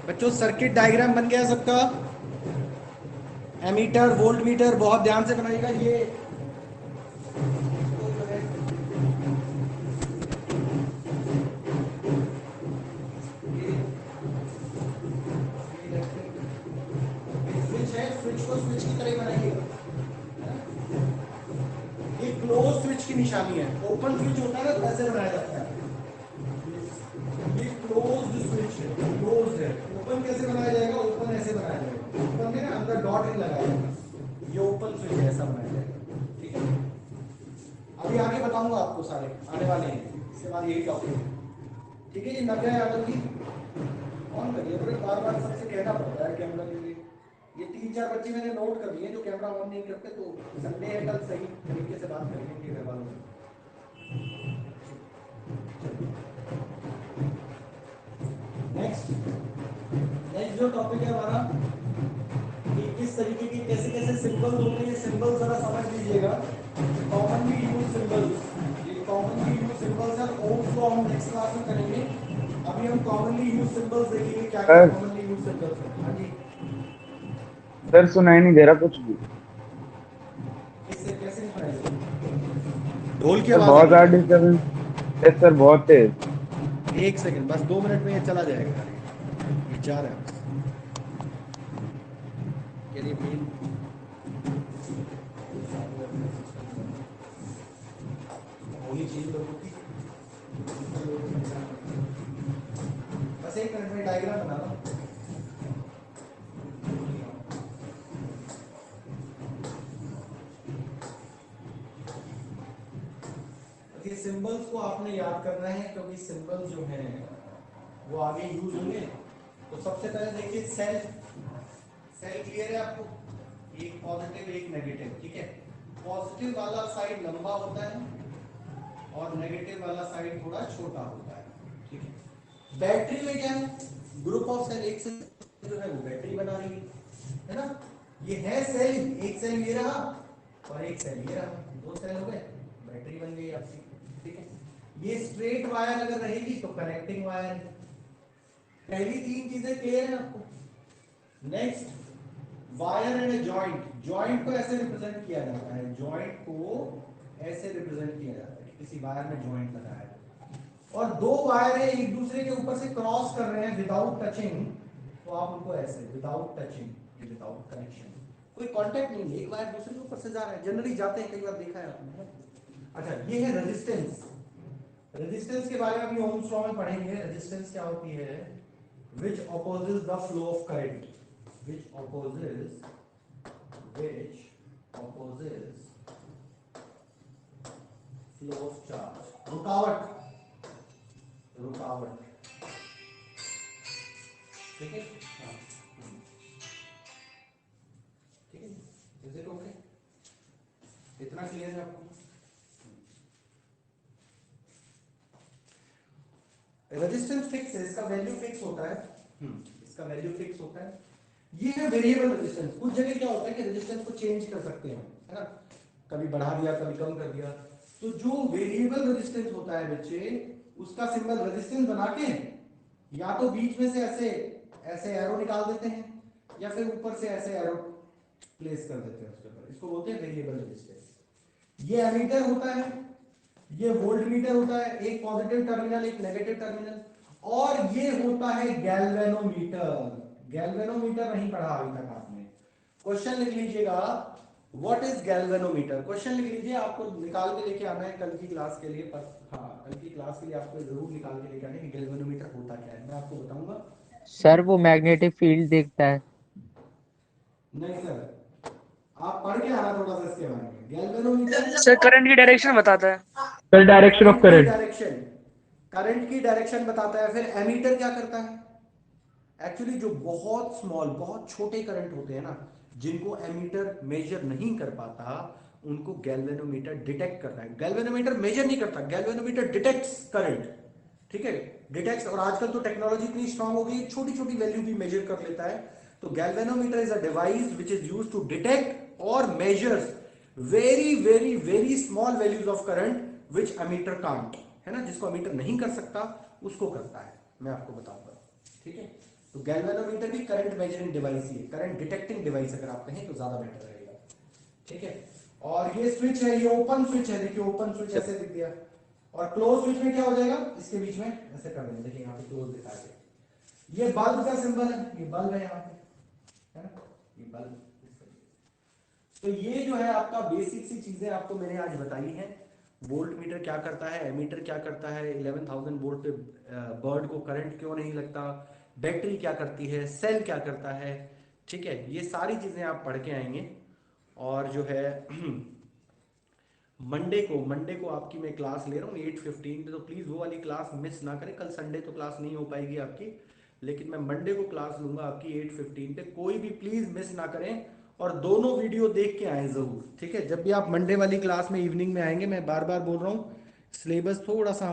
बच्चों सर्किट डायग्राम बन गया सबका? एमीटर, वोल्ट मीटर, बहुत ध्यान से बनाइएगा। ये स्विच है, स्विच को स्विच की तरह बनाइएगा। ये क्लोज स्विच की निशानी है। ओपन स्विच होता है ना, ऐसे बनाया जाता है। ये क्लोज्ड स्विच है, क्लोज्ड है। ओपन कैसे बनाया जाएगा? ओपन ऐसे बनाया जाएगा। ओपन में ना अंदर डॉट नहीं लगाया जाएगा, ये ओपन स्विच ऐसा बनाया जाएगा। ठीक है, अभी आगे बताऊंगा आपको, सारे आने वाले हैं, इसके बाद यही टॉपिक है। ठीक है, ये नव्या यादव जी ऑन करिए, बड़े बार बार सबसे कहना पड़ता है कैमरा के लिए। ये 3-4 बच्चे मैंने नोट कर लिए जो कैमरा ऑन नहीं करते, तो संडे है कल, सही तरीके से बात कर लेंगे घर वालों से। नेक्स्ट जो टॉपिक है हमारा, कि किस तरीके की कैसे कैसे सिंबल्स होते हैं, सिंबल्स जरा समझ लीजिएगा। कॉमनली यूज सिंबल्स, ये कॉमनली यूज सिंबल्स है। ओम्स को हम नेक्स्ट क्लास में करेंगे। अभी हम कॉमनली यूज सिंबल्स देखेंगे, क्या क्या कॉमनली यूज सिंबल्स हैं। हाँ जी सर, सुनाई नहीं दे रहा कुछ भी। इससे कैसे नहीं पढ़ाई? ढोल की सर आवाज बहुत आ ज्यादा रही डिस्टर्बेंस है सर, बहुत तेज। है। 1 सेकंड, बस 2 मिनट में ये चला जाएगा। विचार है के लिए मेन होनी चाहिए लोगों की। बस 1 मिनट में डायग्राम बना लो। सिंबल्स को आपने याद करना है क्योंकि सिंबल्स जो हैं वो आगे यूज होंगे। तो सबसे पहले देखिए सेल, सेल क्लियर है आपको, एक पॉजिटिव एक नेगेटिव, ठीक है। पॉजिटिव वाला साइड लंबा होता है और नेगेटिव वाला साइड थोड़ा छोटा होता है, ठीक है। बैटरी में क्या है, ग्रुप ऑफ सेल, एक सेल जो है वो बैटरी बना रही है ना। ये है सेल, एक सेल ये रहा और एक सेल ये रहा, दो सेल हो गए, बैटरी बन गई आपकी, ठीक है। ये स्ट्रेट वायर अगर रहेगी तो कनेक्टिंग वायर है। पहली तीन चीजें क्लियर है आपको। Next, wire and joint, joint को ऐसे रिप्रेजेंट किया जाता है, जॉइंट को ऐसे रिप्रेजेंट किया जाता है, किसी वायर में जॉइंट लगाया है और दो वायर है एक दूसरे के ऊपर से क्रॉस कर रहे हैं विदाउट टचिंग, तो आप उनको ऐसे विदाउट टचिंग, विदाउट कनेक्शन, कोई कांटेक्ट नहीं है, एक वायर दूसरे के ऊपर से जा रहा है, जनरली जाते हैं, कई बार देखा है आपने। अच्छा, ये है रेजिस्टेंस। रेजिस्टेंस के बारे में अभी ओम्स लॉ में पढ़ेंगे। रेजिस्टेंस क्या होती है, which opposes the flow of current, which opposes flow of charge, रुकावट, रुकावट, ठीक है। हाँ, ठीक है, इज इट ओके, इतना क्लियर है आपको। रेजिस्टेंस फिक्स है, इसका वैल्यू फिक्स होता है, इसका वैल्यू फिक्स होता है। ये है वेरिएबल रेजिस्टेंस। कुछ जगह क्या होता है कि रेजिस्टेंस को चेंज कर सकते हैं, है ना, कभी बढ़ा दिया कभी कम कर दिया। तो जो वेरिएबल रेजिस्टेंस होता है बच्चे, उसका सिंबल रेजिस्टेंस बना के या तो बीच में से ऐसे ऐसे एरो निकाल देते हैं या फिर ऊपर से ऐसे एरो प्लेस कर देते हैं उसके ऊपर, इसको बोलते हैं वेरिएबल रेजिस्टेंस। ये एमीटर होता है, ये वोल्ट मीटर होता है, एक पॉजिटिव टर्मिनल एक नेगेटिव टर्मिनल, और ये होता है गैल्वेनोमीटर। गैल्वेनोमीटर नहीं पढ़ा अभी तक आपने, क्वेश्चन लिख लीजिएगा, व्हाट इज गैल्वेनोमीटर, क्वेश्चन लिख लीजिए, आपको निकाल के लेके आना है कल की क्लास के लिए, पर हाँ कल की क्लास के लिए आपको जरूर निकाल के लेके आना है कि गैल्वेनोमीटर होता क्या है, मैं आपको बताऊंगा। सर वो मैग्नेटिक फील्ड देखता है। नहीं सर, आप पढ़ के आना थोड़ा सा इसके बारे में। गैल्वेनोमीटर सर करंट की डायरेक्शन बताता है। Sir direction of current. Current की डायरेक्शन बताता है। फिर एमीटर क्या करता है, एक्चुअली जो बहुत स्मॉल बहुत छोटे करंट होते हैं ना, जिनको एमीटर मेजर नहीं कर पाता, उनको गैल्वेनोमीटर डिटेक्ट करता है। गैल्वेनोमीटर मेजर नहीं करता, गैल्वेनोमीटर डिटेक्ट्स करंट, ठीक है, डिटेक्ट्स। और आजकल तो टेक्नोलॉजी इतनी स्ट्रांग हो गई, छोटी छोटी वैल्यू भी मेजर कर लेता है। तो galvanometer is a device which is used to detect और measures very very very small values of current which ammeter can't, है ना, जिसको एमीटर नहीं कर सकता उसको करता है, मैं आपको बताऊंगा, ठीक है। तो गैल्वेनोमीटर भी करंट मेजरिंग डिवाइस ही है, करंट डिटेक्टिंग डिवाइस अगर आप कहें तो ज्यादा बेटर रहेगा, ठीक है। और ये स्विच है, ये ओपन स्विच है, देखिए ओपन स्विच ऐसे दिख दिया, और क्लोज स्विच में क्या हो जाएगा, इसके बीच में ऐसे कर देंगे, देखिए यहाँ पे क्लोज दिखा के। ये बल्ब का सिंबल है, ये बल्ब है यहाँ पे, है ना, ये बल्ब। तो ये जो है आपका बेसिक सी चीजें आपको मैंने आज बताई हैं। वोल्ट मीटर क्या करता है, एमीटर क्या करता है, 11,000 वोल्ट पे बर्ड को करंट क्यों नहीं लगता, बैटरी क्या करती है, सेल क्या करता है, ठीक है, ये सारी चीजें आप पढ़ के आएंगे। और जो है मंडे को आपकी मैं क्लास ले रहा हूँ 8:15 पे, तो प्लीज वो वाली क्लास मिस ना करें। कल संडे तो क्लास नहीं हो पाएगी आपकी, लेकिन मैं मंडे को क्लास लूंगा आपकी 8:15 पे, कोई भी प्लीज मिस ना करें और दोनों वीडियो देख के आए जरूर, ठीक है। जब भी आप मंडे वाली क्लास में इवनिंग में आएंगे, मैं बार बार बोल रहा हूँ, सिलेबस थोड़ा सा